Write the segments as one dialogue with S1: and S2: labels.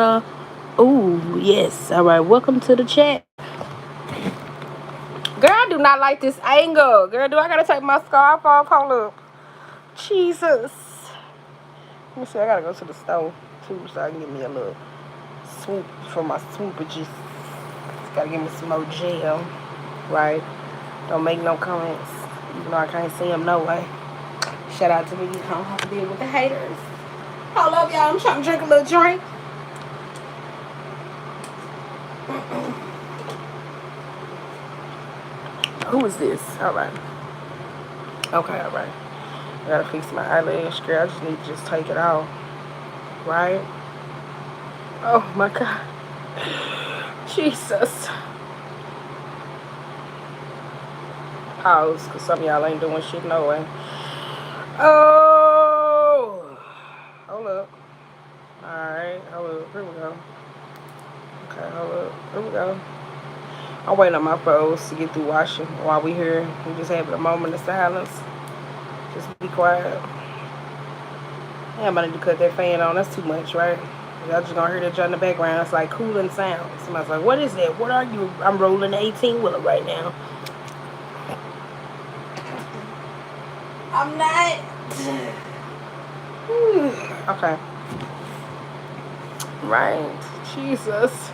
S1: Oh, yes. All right. Welcome to the chat. Girl, I do not like this angle. Girl, do I gotta take my scarf off? Hold up. Jesus. Let me see. I gotta go to the store too so I can get me a little swoop for my swoopages. Just gotta give me some more gel. Right? Don't make no comments. Even though I can't see them no way. Shout out to me. You don't have to deal with the haters. Hold up, y'all. I'm trying to drink a little drink. Who is this? All right. Okay, all right. I gotta fix my eyelash, girl. I just need to just take it off. Right? Oh my God. Jesus. Pause, because some of y'all ain't doing shit no way. Oh. Hold up. Alright, hold up. Here we go. Okay, hold up. Here we go. I'm waiting on my pros to get through washing while we here. We just having a moment of silence. Just be quiet. Yeah, I'm gonna need to cut that fan on. That's too much, right? Y'all just gonna hear that in the background. It's like cooling sound. Somebody's like, what is that? What are you? I'm rolling the 18-wheeler right now. I'm not. Okay. Right. Jesus.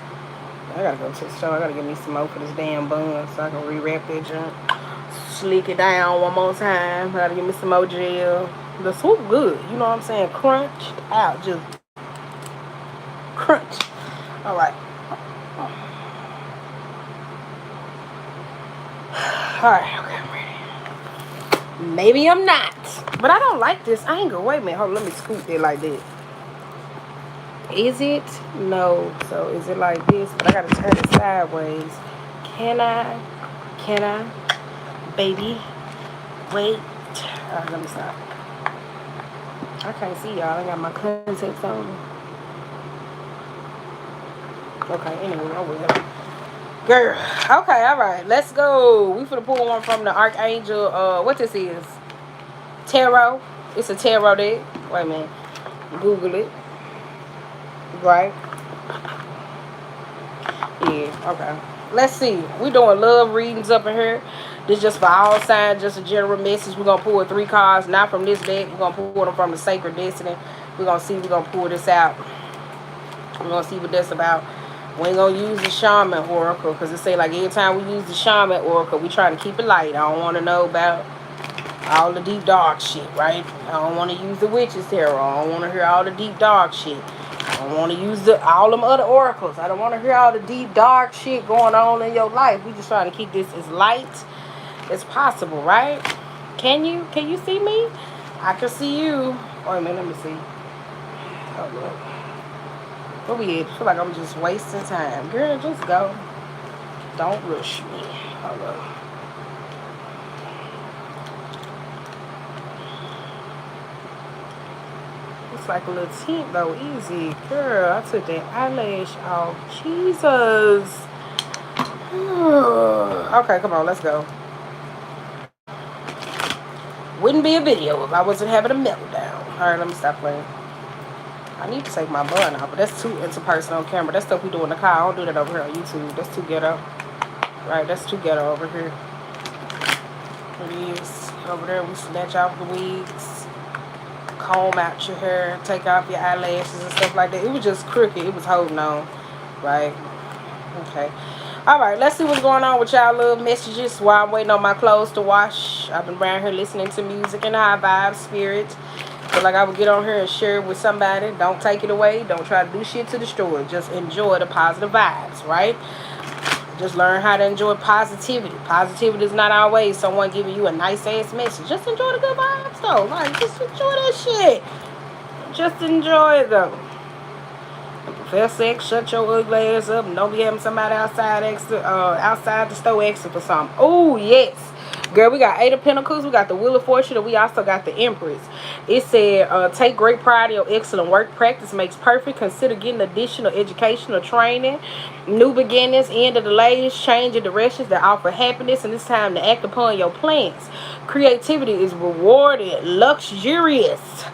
S1: I gotta go to the store. I gotta get me some more for this damn bun so I can rewrap that junk. Slick it down one more time. I gotta get me some more gel. The swoop good. You know what I'm saying? Crunched out. Just crunch. Alright. Alright, okay, I'm ready. Maybe I'm not. But I don't like this angle. Wait a minute. Hold on, let me scoop it like this. Is it? No. So is it like this? But I gotta turn it sideways. Can I? Baby. Wait. Alright, let me stop. I can't see y'all. I got my contacts on. Okay, anyway, I will. Girl. Okay, alright. Let's go. We finna pull one from the Archangel. What this is? Tarot. It's a tarot deck. Wait a minute. Google it. Right? Yeah, okay. Let's see. We doing love readings up in here. This just for all signs, just a general message. We're gonna pull 3 cards, not from this deck. We're gonna pull them from the Sacred Destiny. We're gonna pull this out. We're gonna see what that's about. We ain't gonna use the Shaman Oracle, because it say like every time we use the Shaman Oracle, we trying to keep it light. I don't wanna know about all the deep dark shit, right? I don't wanna use the Witch's Tarot. I don't wanna hear all the deep dark shit. I don't want to use all them other oracles. I don't want to hear all the deep, dark shit going on in your life. We just trying to keep this as light as possible, right? Can you see me? I can see you. Wait a minute, let me see. Oh, look. What we at? I feel like I'm just wasting time. Girl, just go. Don't rush me. Hold up. It's like a little tint though, easy. Girl, I took that eyelash off. Jesus. Okay, come on, let's go. Wouldn't be a video if I wasn't having a meltdown. Alright, let me stop playing. I need to take my bun off, but that's too interpersonal on camera. That's stuff we do in the car. I don't do that over here on YouTube. That's too ghetto. Right, that's too ghetto over here. It is. Over there, we snatch off the wigs, comb out your hair, take off your eyelashes and stuff like that. It was just crooked. It was holding on. Right? Okay. Alright, let's see what's going on with y'all little messages while I'm waiting on my clothes to wash. I've been around here listening to music and high vibe spirits. Feel like I would get on here and share it with somebody. Don't take it away. Don't try to do shit to destroy it. Just enjoy the positive vibes, right? Just learn how to enjoy positivity. Positivity is not always someone giving you a nice ass message. Just enjoy the good vibes though. Like, just enjoy that shit. Just enjoy it though. Fair sex, shut your ugly ass up and don't be having somebody outside the store asking for something. Oh, yes. Girl, we got 8 of Pentacles. We got the Wheel of Fortune. And we also got the Empress. It said, take great pride in your excellent work. Practice makes perfect. Consider getting additional educational training. New beginnings, end of delays, change of directions that offer happiness. And it's time to act upon your plans. Creativity is rewarded. Luxurious.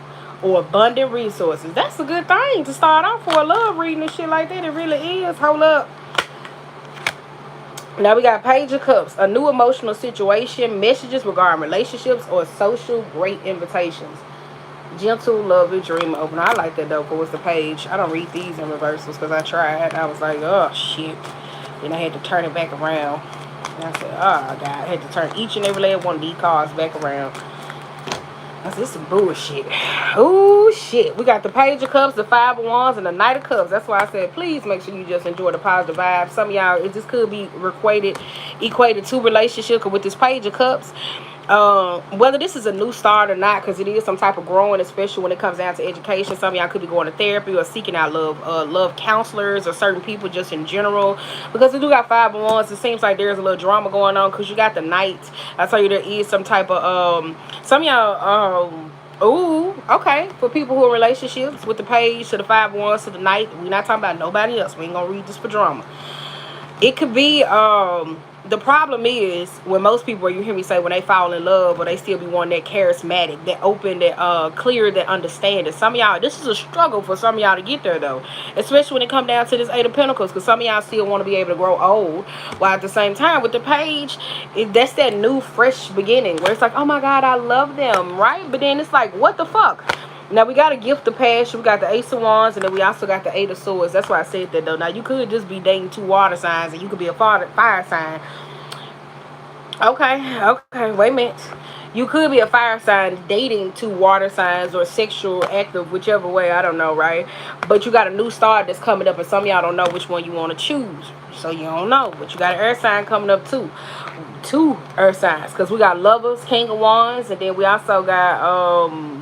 S1: or abundant resources. That's a good thing to start off for a love reading and shit like that. It really is. Hold up. Now we got Page of Cups, a new emotional situation, messages regarding relationships or social great invitations. Gentle, lovely dream opener. I like that though, because it's the page. I don't read these in reversals because I tried. I was like, oh shit. Then I had to turn it back around. And I said, oh God, I had to turn each and every last one of these cards back around. I said, this is bullshit. Oh shit. We got the Page of Cups, the Five of Wands, and the Knight of Cups. That's why I said, please make sure you just enjoy the positive vibes. Some of y'all, it just could be equated to relationship with this Page of Cups. Whether this is a new start or not, because it is some type of growing, especially when it comes down to education. Some of y'all could be going to therapy or seeking out love counselors or certain people just in general, because we do got Five of Wands. It seems like there's a little drama going on because you got the Knight. I tell you, there is some type of some of y'all ooh, okay, for people who are in relationships, with the Page to the Five of Wands to the Knight. We're not talking about nobody else. We ain't gonna read this for drama. It could be the problem is when most people, you hear me say, when they fall in love, or they still be one that charismatic, that open, that clear, that understanding. Some of y'all, this is a struggle for some of y'all to get there though, especially when it come down to this Eight of Pentacles, because some of y'all still want to be able to grow old, while at the same time with the Page, that's that new fresh beginning where it's like, oh my God, I love them, right? But then it's like, what the fuck? Now, we got a Gift of Passion. We got the Ace of Wands. And then we also got the Eight of Swords. That's why I said that, though. Now, you could just be dating two water signs. And you could be a fire sign. Okay. Wait a minute. You could be a fire sign dating two water signs or sexual active, whichever way. I don't know, right? But you got a new start that's coming up. And some of y'all don't know which one you want to choose. So, you don't know. But you got an earth sign coming up, too. Two earth signs. Because we got Lovers, King of Wands. And then we also got...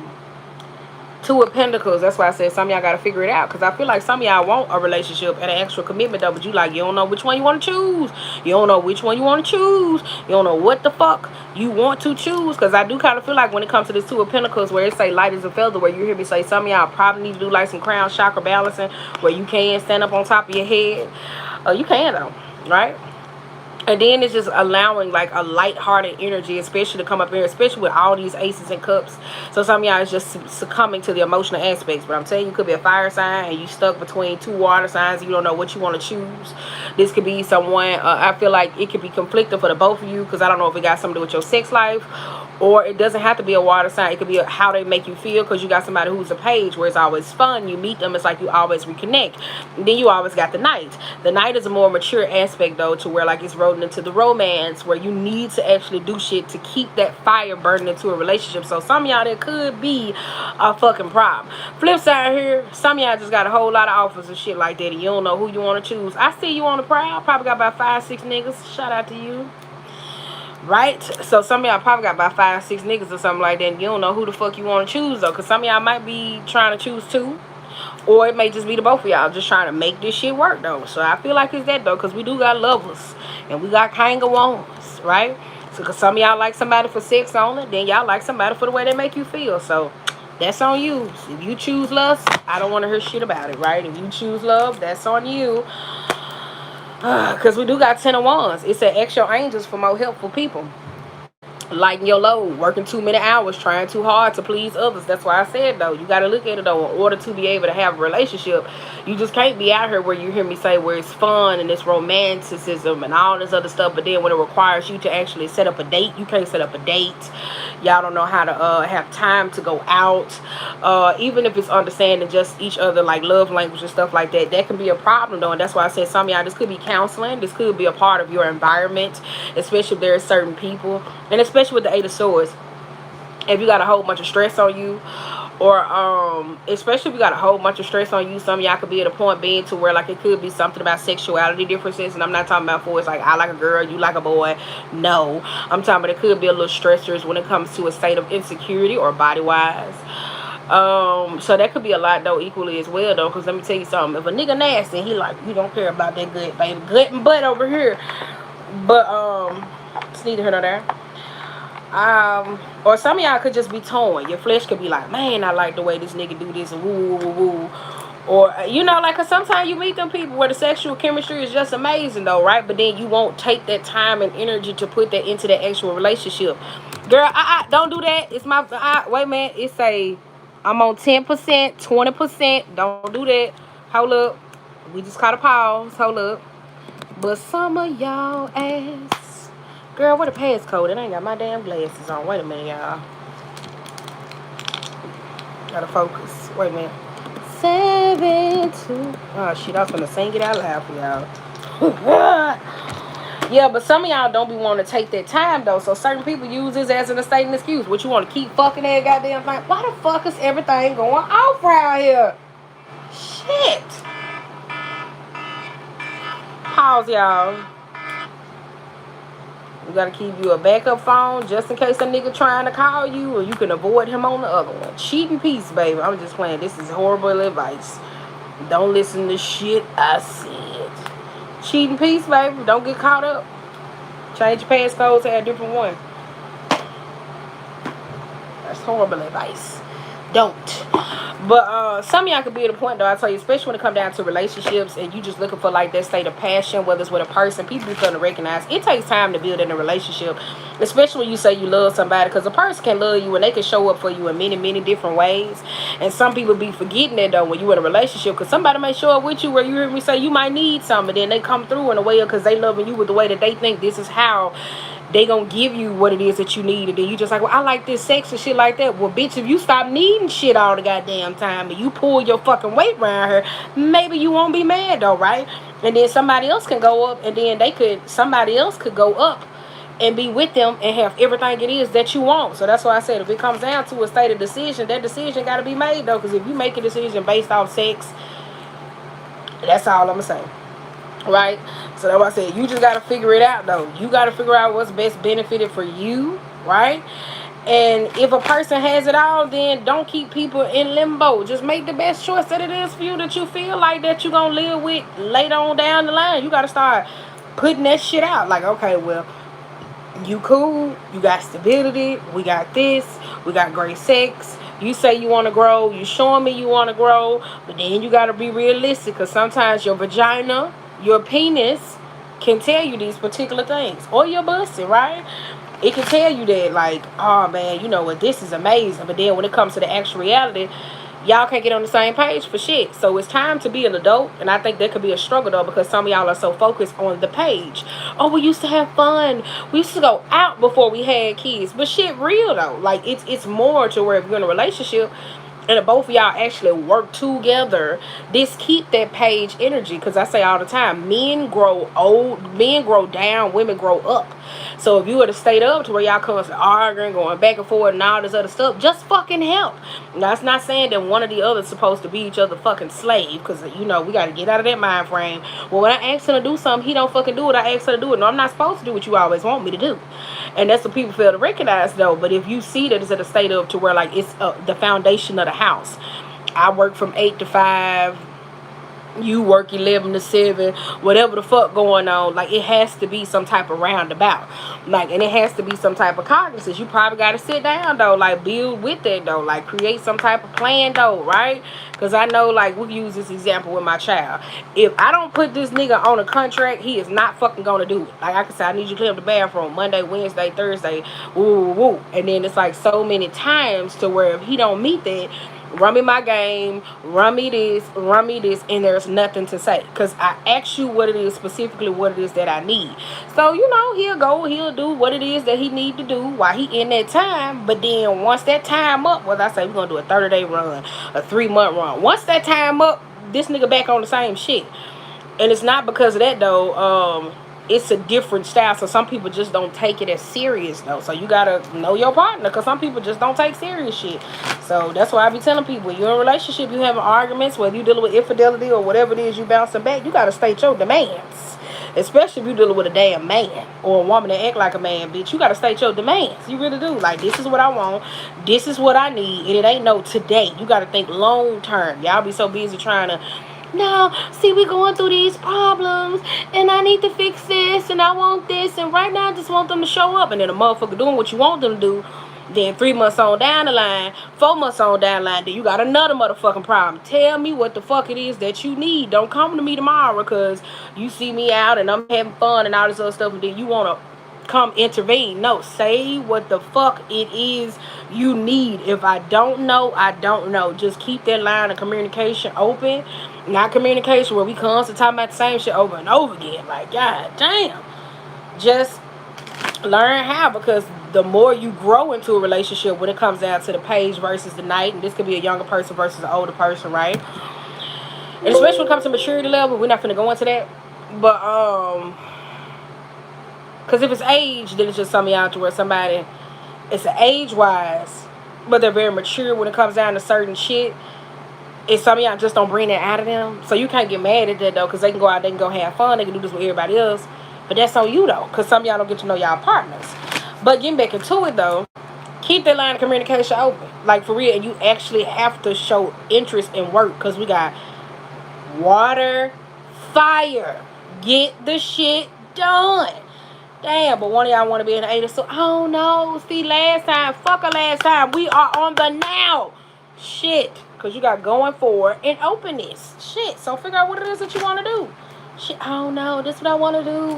S1: Two of Pentacles. That's why I said some of y'all got to figure it out, because I feel like some of y'all want a relationship and an actual commitment though, but you don't know which one you want to choose. You don't know which one you want to choose. You don't know what the fuck you want to choose, because I do kind of feel like when it comes to this Two of Pentacles, where it say light as a feather, where you hear me say some of y'all probably need to do like some crown chakra balancing, where you can stand up on top of your head. You can though, right? And then it's just allowing like a light-hearted energy, especially to come up here, especially with all these aces and cups. So some of y'all is just succumbing to the emotional aspects. But I'm telling you, could be a fire sign and you stuck between two water signs. You don't know what you want to choose. This could be someone, I feel like it could be conflicting for the both of you, because I don't know if it got something to do with your sex life, or it doesn't have to be a water sign. It could be how they make you feel, because you got somebody who's a Page, where it's always fun. You meet them, it's like you always reconnect. And then you always got the Knight. The Knight is a more mature aspect though, to where like it's rolling into the romance, where you need to actually do shit to keep that fire burning into a relationship. So some of y'all, that could be a fucking problem. Flip side here, some of y'all just got a whole lot of offers and shit like that, and you don't know who you want to choose. I see you on the prowl. Probably got about 5-6 niggas. Shout out to you. Right? So some of y'all probably got about 5-6 niggas or something like that, and you don't know who the fuck you want to choose though, because some of y'all might be trying to choose two, or it may just be the both of y'all just trying to make this shit work though. So I feel like it's that though, because we do got Lovers and we got King of Wands, right? So because some of y'all like somebody for sex only, then y'all like somebody for the way they make you feel. So that's on you. If you choose lust, I don't want to hear shit about it, right? If you choose love, that's on you. Because we do got Ten of Wands. It said ask your angels for more helpful people. Lighten your load, working too many hours, trying too hard to please others. That's why I said though, you got to look at it though, in order to be able to have a relationship. You just can't be out here where you hear me say where it's fun and it's romanticism and all this other stuff, but then when it requires you to actually set up a date, you can't set up a date. Y'all don't know how to have time to go out, even if it's understanding just each other like love language and stuff like that. That can be a problem though, and that's why I said some of y'all, this could be counseling, this could be a part of your environment, especially if there are certain people, and especially with the Eight of Swords, if you got a whole bunch of stress on you, or especially if you got a whole bunch of stress on you, some of y'all could be at a point being to where like it could be something about sexuality differences. And I'm not talking about for it's like I like a girl, you like a boy. No, I'm talking about it could be a little stressors when it comes to a state of insecurity or body wise. So that could be a lot though, equally as well though, because let me tell you something, if a nigga nasty, he like, you don't care about that good baby gut and butt over here, but it's neither here nor there. Or some of y'all could just be torn. Your flesh could be like, man, I like the way this nigga do this, and woo, woo, woo, woo. Or, you know, like, cause sometimes you meet them people where the sexual chemistry is just amazing though, right? But then you won't take that time and energy to put that into that actual relationship. Girl, don't do that. It's my, wait a minute, it's a, I'm on 10%, 20%. Don't do that. Hold up. We just caught a pause. Hold up. But some of y'all ass. Girl, what a passcode? It ain't got my damn glasses on. Wait a minute, y'all. Gotta focus. Wait a minute. 7, 2. Oh, shit. I was gonna sing it out loud for y'all. Yeah, but some of y'all don't be wanting to take that time, though. So certain people use this as an estate excuse. What, you want to keep fucking that goddamn thing? Why the fuck is everything going off around here? Shit. Pause, y'all. You gotta keep you a backup phone just in case a nigga trying to call you, or you can avoid him on the other one. Cheat in peace, baby. I'm just playing. This is horrible advice. Don't listen to shit I said. Cheat in peace, baby. Don't get caught up. Change your passcode to a different one. That's horrible advice. Don't. But some of y'all could be at a point, though, I tell you, especially when it comes down to relationships and you just looking for like that state of passion, whether it's with a person, people be starting to recognize it takes time to build in a relationship, especially when you say you love somebody, because a person can love you and they can show up for you in many, many different ways. And some people be forgetting that, though, when you in a relationship, because somebody may show up with you where you hear me say you might need something, and then they come through in a way because they loving you with the way that they think this is how they gonna give you what it is that you need, and then you just like, well, I like this sex and shit like that. Well, bitch, if you stop needing shit all the goddamn time and you pull your fucking weight around her, maybe you won't be mad though, right? And then somebody else can go up, and then somebody else could go up and be with them and have everything it is that you want. So that's why I said, if it comes down to a state of decision, that decision got to be made though, because if you make a decision based off sex, that's all I'm gonna say. Right? So that's why I said, you just got to figure it out, though. You got to figure out what's best benefited for you, right? And if a person has it all, then don't keep people in limbo. Just make the best choice that it is for you, that you feel like that you're going to live with later on down the line. You got to start putting that shit out. Like, okay, well, you cool. You got stability. We got this. We got great sex. You say you want to grow. You showing me you want to grow. But then you got to be realistic, because sometimes your vagina, your penis can tell you these particular things, or your pussy, right? It can tell you that, like, oh man, you know what, this is amazing. But then when it comes to the actual reality, y'all can't get on the same page for shit. So it's time to be an adult, and I think that could be a struggle though, because some of y'all are so focused on the page. Oh, we used to have fun. We used to go out before we had kids. But shit real though. Like it's more to where if you're in a relationship, and if both of y'all actually work together, this keep that page energy. Because I say all the time, men grow old, men grow down, women grow up. So if you were to stay up to where y'all constantly arguing, going back and forth and all this other stuff, just fucking help. Now, it's not saying that one or the other is supposed to be each other fucking slave, because, you know, we got to get out of that mind frame. Well, when I ask him to do something, he don't fucking do it. I ask her to do it. No, I'm not supposed to do what you always want me to do. And that's what people fail to recognize, though. But if you see that it's at a state of to where, like, it's the foundation of the house. I work from 8 to 5. You work 11 to 7, whatever the fuck going on. Like, it has to be some type of roundabout. Like, and it has to be some type of cognizance. You probably got to sit down, though. Like, build with it, though. Like, create some type of plan, though, right? Because I know, like, we use this example with my child. If I don't put this nigga on a contract, he is not fucking going to do it. Like, I can say, I need you to clean up the bathroom Monday, Wednesday, Thursday, woo, woo, woo. And then it's like so many times to where if he don't meet that, run me my game, run me this, and there's nothing to say. Because I asked you what it is, specifically what it is that I need. So, you know, he'll do what it is that he need to do while he in that time. But then once that time up, whether I say we're going to do a 30-day run, a 3-month run. Once that time up, this nigga back on the same shit. And it's not because of that, though. It's a different style, so some people just don't take it as serious, though. So you gotta know your partner, because some people just don't take serious shit. So that's why I be telling people, you're in a relationship, you having arguments, whether you dealing with infidelity or whatever it is you bouncing back, you gotta state your demands. Especially if you dealing with a damn man or a woman that act like a man, bitch. You gotta state your demands. You really do. Like, this is what I want, this is what I need, and it ain't no today. You gotta think long term. Y'all be so busy trying to, no, see, we going through these problems, and I need to fix this, and I want this, and right now I just want them to show up. And then a motherfucker doing what you want them to do. Then 3 months on down the line, 4 months on down the line, then you got another motherfucking problem. Tell me what the fuck it is that you need. Don't come to me tomorrow because you see me out and I'm having fun and all this other stuff, and then you want to come intervene. No, say what the fuck it is you need. If I don't know, I don't know. Just keep that line of communication open. Not communication where we constantly talking about the same shit over and over again. Like, god damn. Just learn how, because the more you grow into a relationship, when it comes down to the page versus the night, and this could be a younger person versus an older person, right? And especially when it comes to maturity level, we're not finna go into that. But because if it's age, then it's just something out to where somebody, it's age wise, but they're very mature when it comes down to certain shit. It's some of y'all just don't bring that out of them. So you can't get mad at that though, because they can go out, they can go have fun, they can do this with everybody else. But that's on you though, because some of y'all don't get to know y'all partners. But getting back into it though, keep that line of communication open. Like for real, and you actually have to show interest in work, because we got water, fire. Get the shit done. Damn, but one of y'all want to be in the 80s. So, oh no, see, last time, fuck a last time. We are on the now. Shit. Because you got going forward and openness. Shit. So figure out what it is that you want to do. Shit. Oh no, this is what I want to do.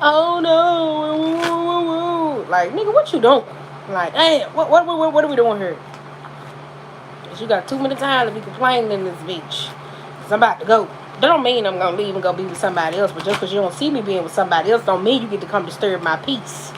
S1: Oh no. Like, nigga, what you doing? Like, damn, what are we doing here? Because you got too many times to be complaining in this bitch. Because I'm about to go. That don't mean I'm going to leave and go be with somebody else. But just because you don't see me being with somebody else don't mean you get to come disturb my peace.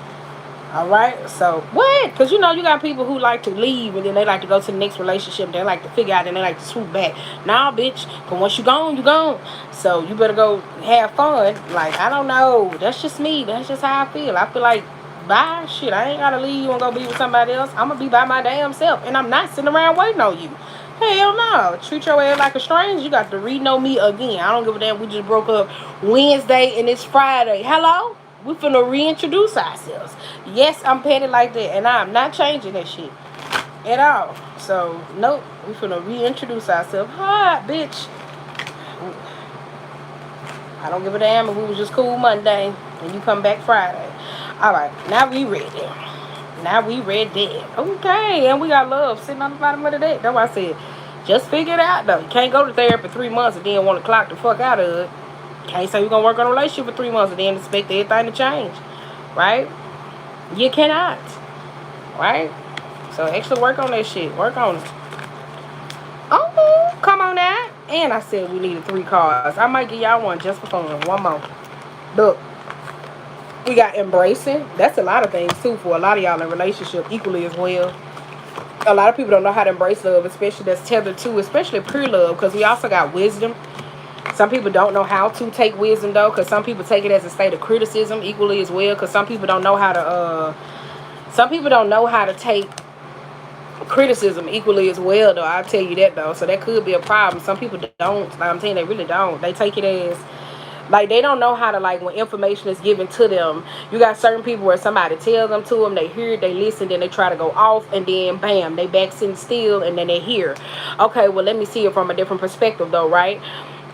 S1: Alright? So, what? Because you know you got people who like to leave and then they like to go to the next relationship. They like to figure out and they like to swoop back. Nah, bitch. Because once you gone, you gone. So, you better go have fun. Like, I don't know. That's just me. That's just how I feel. I feel like, bye. Shit, I ain't got to leave you and go be with somebody else. I'm going to be by my damn self. And I'm not sitting around waiting on you. Hell no. Treat your ass like a stranger. You got to re-know me again. I don't give a damn. We just broke up Wednesday and it's Friday. Hello? We finna reintroduce ourselves. Yes, I'm petty like that. And I'm not changing that shit at all. So, nope. We finna reintroduce ourselves. Hi, bitch. I don't give a damn if we was just cool Monday and you come back Friday. Alright. Now we ready. Now we ready. Okay, and we got love sitting on the bottom of the deck. That's why I said, just figure it out though. You can't go to therapy 3 months and then want to clock the fuck out of it. Can't say you're going to work on a relationship for 3 months and then expect everything to change. Right? You cannot. Right? So actually work on that shit. Work on it. Oh, come on now. And I said we needed 3 cards. I might give y'all one just for fun. One more. Look. We got embracing. That's a lot of things too for a lot of y'all in relationship equally as well. A lot of people don't know how to embrace love, especially that's tethered to, especially pure love, because we also got wisdom. Some people don't know how to take wisdom though, because some people take it as a state of criticism equally as well, because some people don't know how to take criticism equally as well though. I'll tell you that though. So that could be a problem. Some people don't. Like I'm saying, they really don't. They take it as like they don't know how to, like, when information is given to them. You got certain people where somebody tells them to them, they hear it, they listen, then they try to go off, and then bam, they back sitting still, and then they hear. Okay, well, let me see it from a different perspective though, right?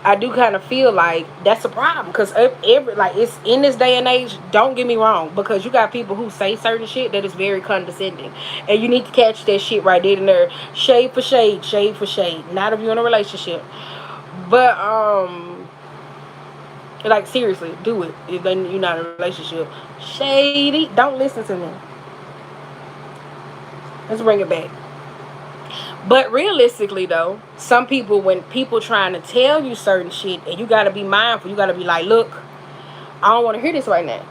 S1: I do kind of feel like that's a problem, because it's in this day and age, don't get me wrong, because you got people who say certain shit that is very condescending, and you need to catch that shit right there and there. Shade for shade, shade for shade. Not if you're in a relationship, but like, seriously, do it. If then you're not in a relationship. Shady. Don't listen to me. Let's bring it back. But realistically, though, some people, when people trying to tell you certain shit, and you got to be mindful, you got to be like, look, I don't want to hear this right now.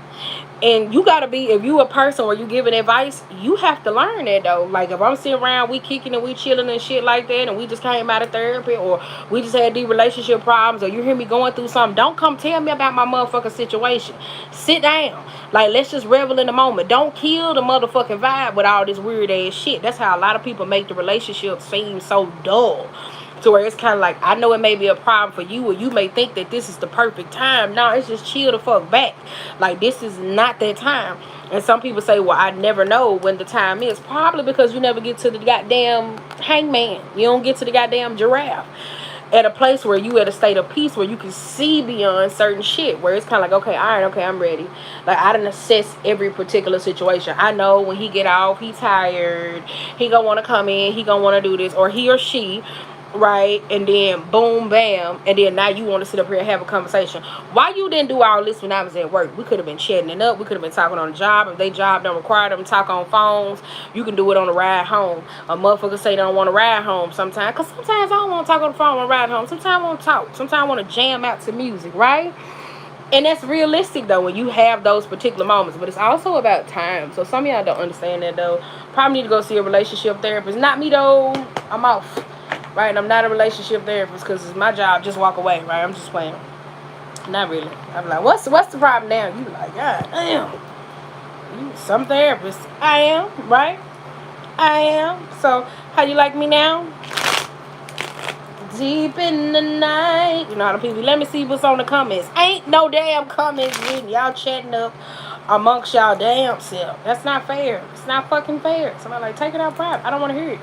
S1: And you got to be, if you a person where you giving advice, you have to learn that, though. Like, if I'm sitting around, we kicking and we chilling and shit like that, and we just came out of therapy, or we just had these relationship problems, or you hear me going through something, don't come tell me about my motherfucking situation. Sit down. Like, let's just revel in the moment. Don't kill the motherfucking vibe with all this weird ass shit. That's how a lot of people make the relationship seem so dull. To where it's kind of like, I know it may be a problem for you, or you may think that this is the perfect time. No, it's just chill the fuck back. Like, this is not that time. And some people say, well, I never know when the time is. Probably because you never get to the goddamn hangman. You don't get to the goddamn giraffe. At a place where you at a state of peace, where you can see beyond certain shit, where it's kind of like, okay, all right, okay, I'm ready. Like, I didn't assess every particular situation. I know when he get off, he tired, he gonna want to come in, he gonna want to do this, or he or she right? And then boom, bam, and then now you want to sit up here and have a conversation. Why you didn't do all this when I was at work? We could have been chatting it up. We could have been talking on the job. If they job don't require them to talk on phones, you can do it on the ride home. A motherfucker say they don't want to ride home sometimes, because sometimes I don't want to talk on the phone on the ride home. Sometimes I want to talk. Sometimes I want to jam out to music, right? And that's realistic though when you have those particular moments, but it's also about time. So some of y'all don't understand that though. Probably need to go see a relationship therapist. Not me though. I'm off. Right? I'm not a relationship therapist because it's my job. Just walk away. Right? I'm just playing. Not really. I'm like, what's the problem now? You like, God damn. You some therapist. I am. Right? I am. So how you like me now? Deep in the night. You know how the people. Let me see what's on the comments. Ain't no damn comments reading. Y'all chatting up amongst y'all damn self. That's not fair. It's not fucking fair. Somebody like, take it out private. I don't want to hear it.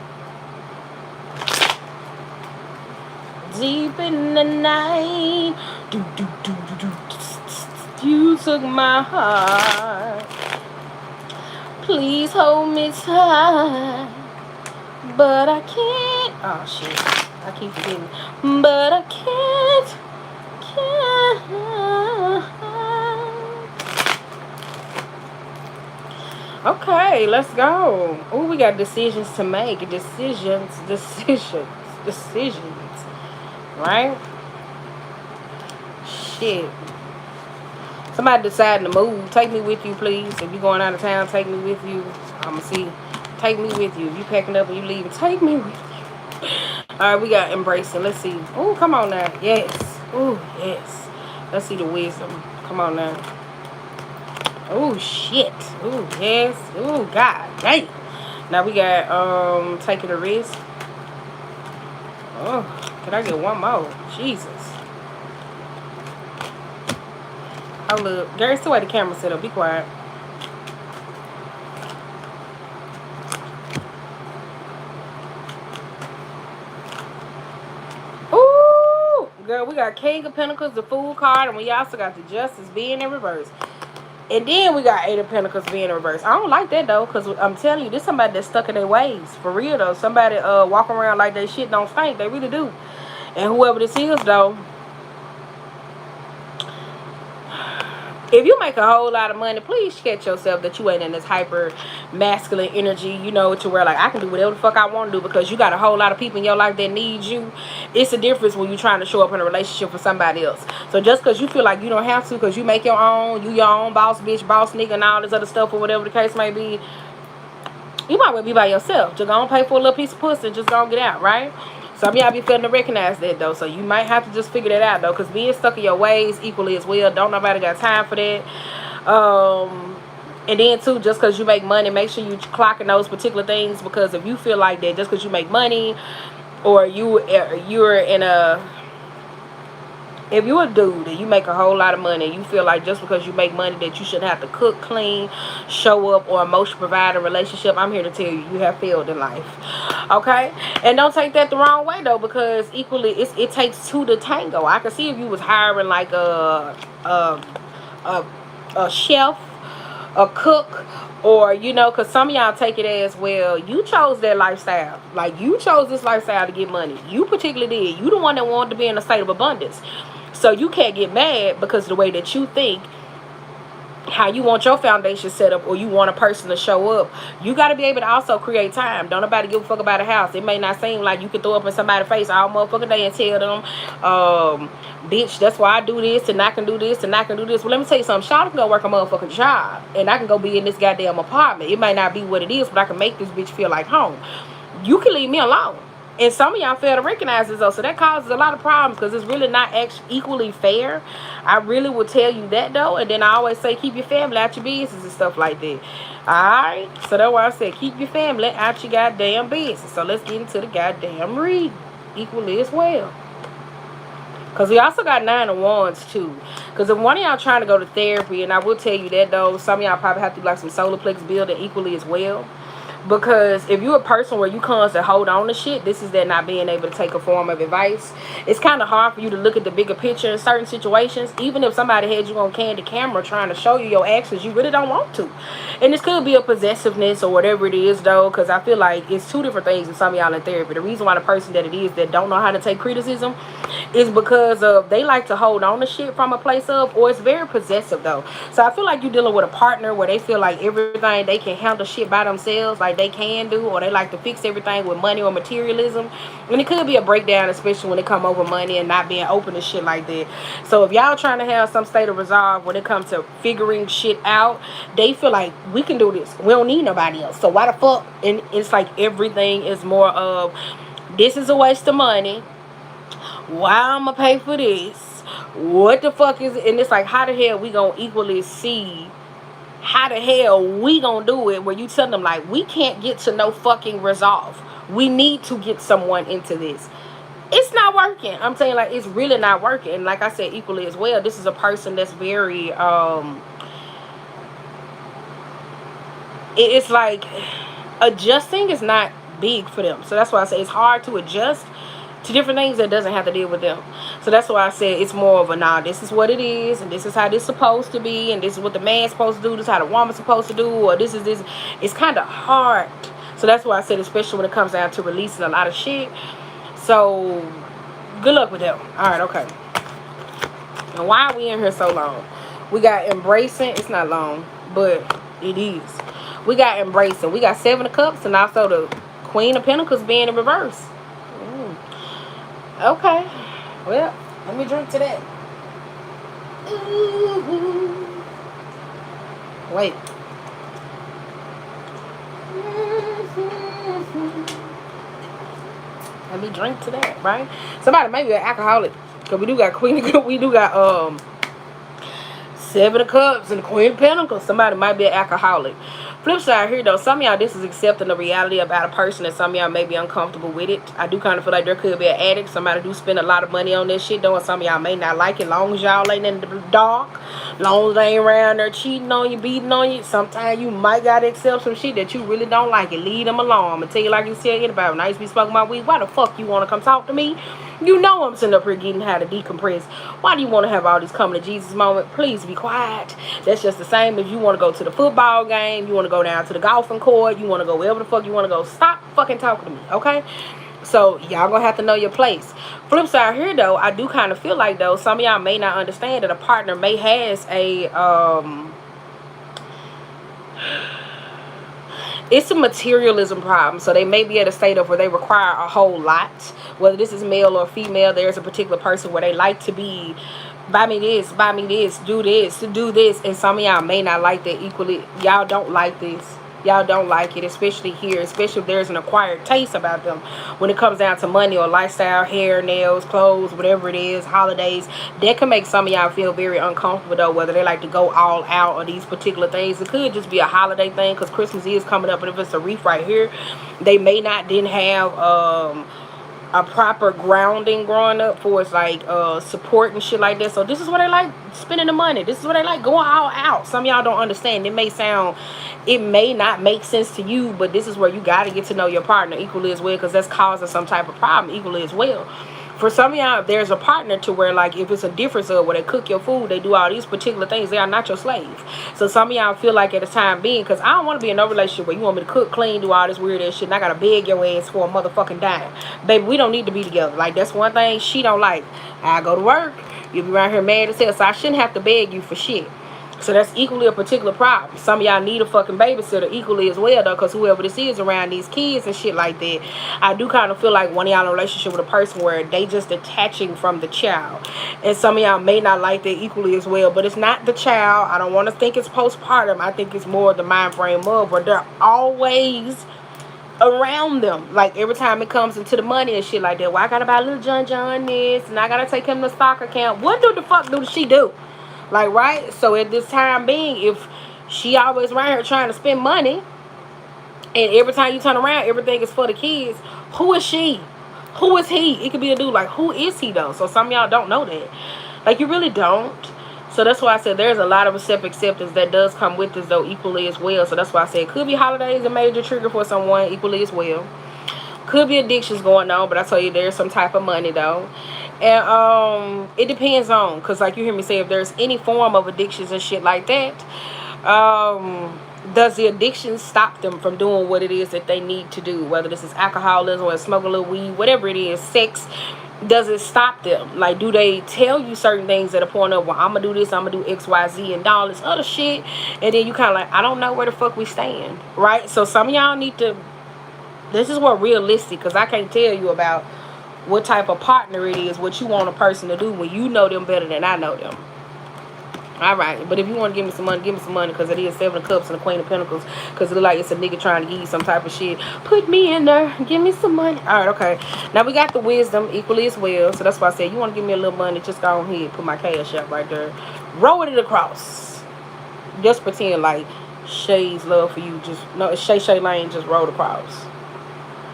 S1: Deep in the night. Do, do, do, do, do. You took my heart. Please hold me tight. But I can't. Oh shit. I keep forgetting. But I can't. Okay, let's go. Oh, we got decisions to make. Decisions. Right? Shit. Somebody deciding to move. Take me with you, please. If you're going out of town, take me with you. I'ma see. Take me with you. If you packing up and you leaving, take me with you. Alright, we got embracing. Let's see. Oh, come on now. Yes. Oh, yes. Let's see the wisdom. Come on now. Oh, shit. Oh, yes. Oh, God damn. Now we got taking a risk. Oh, can I get one more? Jesus. Oh, look. Gary's still at the camera set up. Be quiet. Ooh, girl, we got King of Pentacles, the Fool card, and we also got the Justice being in reverse. And then we got Eight of Pentacles being in reverse. I don't like that, though, because I'm telling you, this is somebody that's stuck in their ways. For real, though. Somebody walking around like they shit don't stink. They really do. And whoever this is, though, if you make a whole lot of money, please catch yourself that you ain't in this hyper masculine energy, you know, to where like I can do whatever the fuck I want to do because you got a whole lot of people in your life that need you. It's a difference when you're trying to show up in a relationship with somebody else. So just because you feel like you don't have to because you make your own, you your own boss bitch, boss nigga, and all this other stuff or whatever the case may be, you might well be by yourself. Just gonna pay for a little piece of pussy and just gonna get out, right? Some of y'all be failing to recognize that, though. So you might have to just figure that out, though. Because being stuck in your ways equally as well. Don't nobody got time for that. And then, too, just because you make money, make sure you clocking those particular things. Because if you feel like that just because you make money or you're in a... If you're a dude and you make a whole lot of money and you feel like just because you make money that you shouldn't have to cook, clean, show up, or emotional provide a relationship, I'm here to tell you, you have failed in life. Okay? And don't take that the wrong way, though, because equally it takes two to tango. I can see if you was hiring like a chef, a cook, or, you know, because some of y'all take it as, well, you chose that lifestyle. Like, you chose this lifestyle to get money. You particularly did. You the one that wanted to be in a state of abundance. So you can't get mad because of the way that you think, how you want your foundation set up, or you want a person to show up. You got to be able to also create time. Don't nobody give a fuck about a house. It may not seem like you can throw up in somebody's face all motherfucking day and tell them, bitch, that's why I do this, and I can do this, and I can do this. Well, let me tell you something. Shawty can go work a motherfucking job, and I can go be in this goddamn apartment. It may not be what it is, but I can make this bitch feel like home. You can leave me alone. And some of y'all fail to recognize this, though. So that causes a lot of problems because it's really not equally fair. I really will tell you that, though. And then I always say keep your family out your business and stuff like that. Alright? So that's why I said keep your family out your goddamn business. So let's get into the goddamn read equally as well. Because we also got 9 of Wands, too. Because if one of y'all trying to go to therapy, and I will tell you that, though, some of y'all probably have to do like some solar plex building equally as well. Because if you're a person where you constantly hold on to shit, this is that not being able to take a form of advice. It's kind of hard for you to look at the bigger picture in certain situations. Even if somebody had you on candid camera trying to show you your actions, you really don't want to. And this could be a possessiveness or whatever it is, though, because I feel like it's two different things in some of y'all in therapy. The reason why the person that it is that don't know how to take criticism is because of they like to hold on to shit from a place of, or it's very possessive, though. So I feel like you're dealing with a partner where they feel like everything they can handle shit by themselves, like they can do, or they like to fix everything with money or materialism. And it could be a breakdown, especially when it come over money and not being open to shit like that. So if y'all trying to have some state of resolve when it comes to figuring shit out, they feel like we can do this. We don't need nobody else. So why the fuck? And it's like everything is more of, this is a waste of money. Why I'm gonna pay for this? What the fuck is it? And it's like, how the hell we gonna equally see? How the hell we gonna do it where you tell them like, we can't get to no fucking resolve. We need to get someone into this. It's not working. I'm saying, like, it's really not working. And like I said, equally as well, this is a person that's very it's like adjusting is not big for them. So that's why I say it's hard to adjust to different things that doesn't have to deal with them. So that's why I said it's more of a, nah, this is what it is, and this is how this is supposed to be, and this is what the man's supposed to do, this is how the woman's supposed to do, or this is this. It's kind of hard. So that's why I said, especially when it comes down to releasing a lot of shit. So good luck with them. All right, okay. And why are we in here so long? We got embracing. It's not long, but it is. We got embracing. We got 7 of Cups, and also the Queen of Pentacles being in reverse. Okay. Well, let me drink to that. Wait. Let me drink to that, right? Somebody may be an alcoholic. Because we do got we do got 7 of Cups and the Queen of Pentacles. Somebody might be an alcoholic. Flip side here, though, some of y'all, this is accepting the reality about a person, and some of y'all may be uncomfortable with it. I do kind of feel like there could be an addict. Somebody do spend a lot of money on this shit, though, and some of y'all may not like it. Long as y'all ain't in the dark, long as they ain't around there cheating on you, beating on you, sometimes you might gotta accept some shit that you really don't like and leave them alone. I'm gonna tell you like you said anybody, when I used to be smoking my weed, why the fuck you wanna come talk to me? You know I'm sitting up here getting how to decompress. Why do you want to have all these coming to Jesus moment? Please be quiet. That's just the same if you want to go to the football game, you want to go down to the golfing court, you want to go wherever the fuck you want to go. Stop fucking talking to me, okay? So y'all gonna have to know your place. Flip side here, though, I do kind of feel like, though, some of y'all may not understand that a partner may has a it's a materialism problem. So they may be at a state of where they require a whole lot. Whether this is male or female, there's a particular person where they like to be, buy me this, do this. And some of y'all may not like that equally. Y'all don't like this. Y'all don't like it, especially here, especially if there's an acquired taste about them when it comes down to money or lifestyle, hair, nails, clothes, whatever it is, holidays. That can make some of y'all feel very uncomfortable, though, whether they like to go all out on these particular things. It could just be a holiday thing because Christmas is coming up, and if it's a reef right here, they may not didn't have a proper grounding growing up for its like support and shit like that. So this is what they like spending the money. This is what they like going all out. Some of y'all don't understand. It may not make sense to you, but this is where you got to get to know your partner equally as well, because that's causing some type of problem equally as well. For some of y'all, if there's a partner to where, like, if it's a difference of where they cook your food, they do all these particular things, they are not your slave. So some of y'all feel like at the time being, because I don't want to be in no relationship where you want me to cook, clean, do all this weird ass shit, and I got to beg your ass for a motherfucking dime. Baby, we don't need to be together. Like, that's one thing she don't like. I go to work, you be around here mad as hell, so I shouldn't have to beg you for shit. So that's equally a particular problem. Some of y'all need a fucking babysitter equally as well, though, because whoever this is around these kids and shit like that, I do kind of feel like one of y'all in a relationship with a person where they just detaching from the child. And some of y'all may not like that equally as well, but it's not the child. I don't want to think it's postpartum. I think it's more the mind frame of where they're always around them. Like, every time it comes into the money and shit like that, well, I gotta buy little John this, and I gotta take him to soccer camp. What the fuck do she do? Like, right? So at this time being, if she always around here trying to spend money, and every time you turn around, everything is for the kids, who is she? Who is he? It could be a dude. Like, who is he, though? So some of y'all don't know that. Like, you really don't. So that's why I said there's a lot of self-acceptance that does come with this, though, equally as well. So that's why I said it could be holidays a major trigger for someone equally as well. Could be addictions going on, but I tell you there's some type of money though. And it depends on, because like you hear me say, if there's any form of addictions and shit like that, does the addiction stop them from doing what it is that they need to do, whether this is alcoholism or smoking a little weed, whatever it is, sex? Does it stop them? Like, do they tell you certain things at a point of, well, I'm gonna do this, I'm gonna do XYZ and all this other shit, and then you kind of like, I don't know where the fuck we stand, right? So some of y'all need to, this is what realistic, because I can't tell you about what type of partner it is, what you want a person to do when you know them better than I know them. Alright, but if you want to give me some money, give me some money, because it is 7 of Cups and the Queen of Pentacles, because it look like it's a nigga trying to give you some type of shit. Put me in there, give me some money. Alright, okay. Now we got the Wisdom equally as well, so that's why I said, you want to give me a little money, just go ahead, put my cash up right there. Roll it across. Just pretend like Shay's love for you, just, no, Shay Lane just rolled across.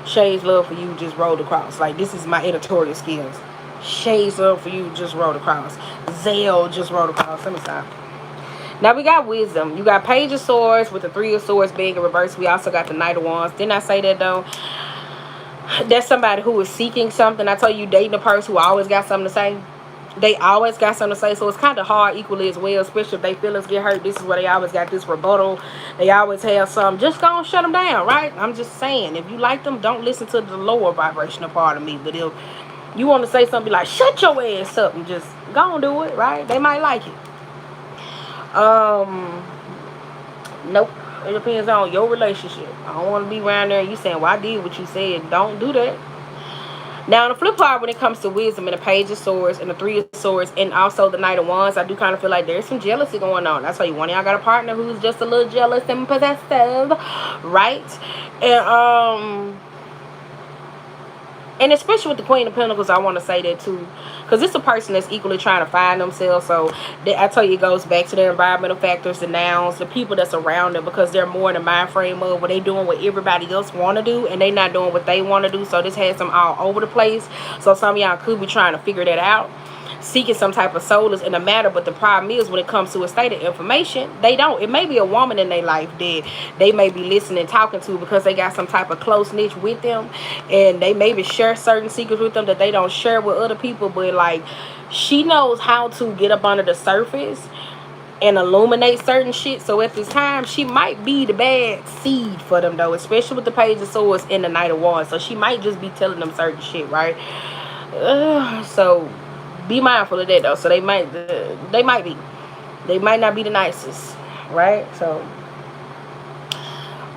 S1: Shay's love for you just rolled across. Like, this is my editorial skills. Shay's love for you just rolled across. Zell just rolled across. Let me stop. Now we got Wisdom. You got Page of Swords with the 3 of Swords being in reverse. We also got the Knight of Wands. Didn't I say that though? That's somebody who is seeking something. I tell you, dating a person who always got something to say. They always got something to say, so it's kind of hard equally as well, especially if their feelings get hurt. This is where they always got this rebuttal. They always have some. Just go and shut them down, right? I'm just saying, if you like them, don't listen to the lower vibrational part of me. But if you want to say something like, shut your ass up, and just go and do it, right? They might like it. Nope. It depends on your relationship. I don't want to be around there and you saying, well, I did what you said. Don't do that. Now, on the flip part, when it comes to Wisdom and the Page of Swords and the 3 of Swords and also the Knight of Wands, I do kind of feel like there's some jealousy going on. That's why one of y'all got a partner who's just a little jealous and possessive, right? And especially with the Queen of Pentacles, I want to say that too, because it's a person that's equally trying to find themselves. So I tell you, it goes back to their environmental factors, the nouns, the people that's around them, because they're more in the mind frame of what they doing what everybody else want to do, and they not doing what they want to do. So this has them all over the place. So some of y'all could be trying to figure that out, seeking some type of solace in the matter. But the problem is, when it comes to a state of information, they don't. It may be a woman in their life that they may be listening, talking to, because they got some type of close niche with them, and they maybe share certain secrets with them that they don't share with other people. But like, she knows how to get up under the surface and illuminate certain shit. So at this time, she might be the bad seed for them though, especially with the Page of Swords and the Knight of Wands. So she might just be telling them certain shit, right? So be mindful of that though. So they might not be the nicest, right? So,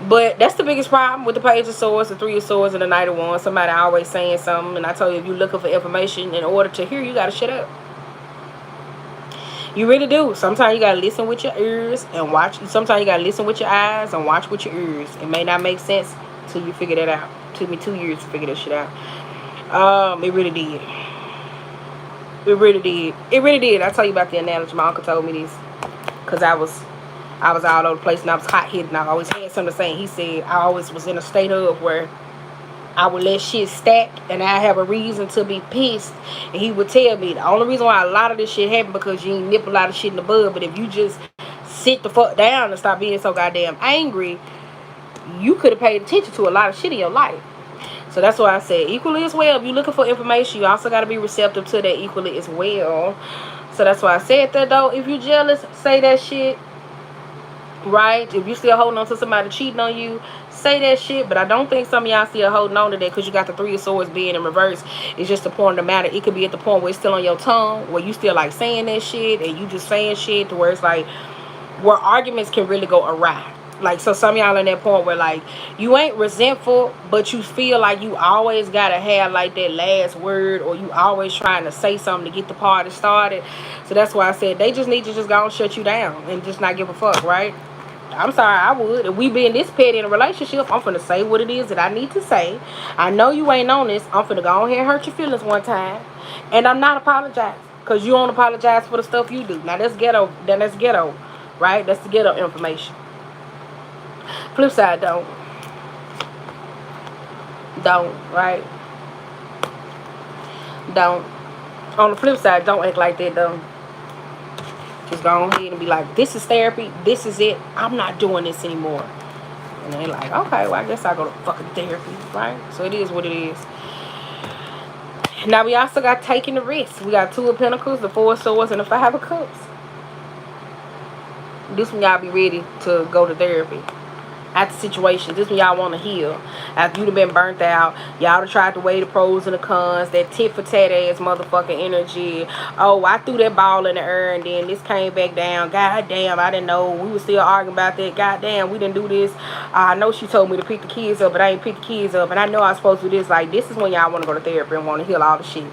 S1: but that's the biggest problem with the Page of Swords, the 3 of Swords, and the Knight of Wands. Somebody always saying something, and I tell you, if you're looking for information, in order to hear, you gotta shut up. You really do. Sometimes you gotta listen with your ears and watch. Sometimes you gotta listen with your eyes and watch with your ears. It may not make sense till you figure that out. It took me 2 years to figure that shit out. It really did. It really did. It really did. I tell you about the analogy. My uncle told me this, because I was all over the place and I was hot headed and I always had something to say. He said I always was in a state of where I would let shit stack and I have a reason to be pissed. And he would tell me the only reason why a lot of this shit happened because you ain't nip a lot of shit in the bud. But if you just sit the fuck down and stop being so goddamn angry, you could have paid attention to a lot of shit in your life. So that's why I said equally as well, if you're looking for information, you also got to be receptive to that equally as well. So that's why I said that though. If you're jealous, say that shit, right? If you still holding on to somebody cheating on you, say that shit. But I don't think some of y'all still holding on to that, because you got the 3 of Swords being in reverse. It's just the point of the matter. It could be at the point where it's still on your tongue, where you still like saying that shit and you just saying shit to where it's like, where arguments can really go awry. Like, so some of y'all in that point where like you ain't resentful, but you feel like you always gotta have like that last word, or you always trying to say something to get the party started. So that's why I said they just need to just go and shut you down and just not give a fuck, right? I'm sorry, I would. If we be in this petty in a relationship, I'm finna say what it is that I need to say. I know you ain't on this. I'm finna go ahead and hurt your feelings one time, and I'm not apologizing, because you don't apologize for the stuff you do. Now that's ghetto. Then that's ghetto, right? That's the ghetto information. Flip side, don't, right? Don't. On the flip side, don't act like that, though. Just go ahead and be like, this is therapy. This is it. I'm not doing this anymore. And they like, okay, well, I guess I go to fucking therapy, right? So it is what it is. Now, we also got taking the risk. We got 2 of Pentacles, the 4 of Swords, and the 5 of Cups. This one, y'all be ready to go to therapy. At the situation, this when y'all want to heal. After you've been burnt out, y'all have tried to weigh the pros and the cons, that tit for tat ass motherfucking energy. Oh, I threw that ball in the air and then this came back down. God damn, I didn't know. We were still arguing about that. God damn, we didn't do this. I know she told me to pick the kids up, but I ain't picked the kids up. And I know I was supposed to do this. Like, this is when y'all want to go to therapy and want to heal all the shit.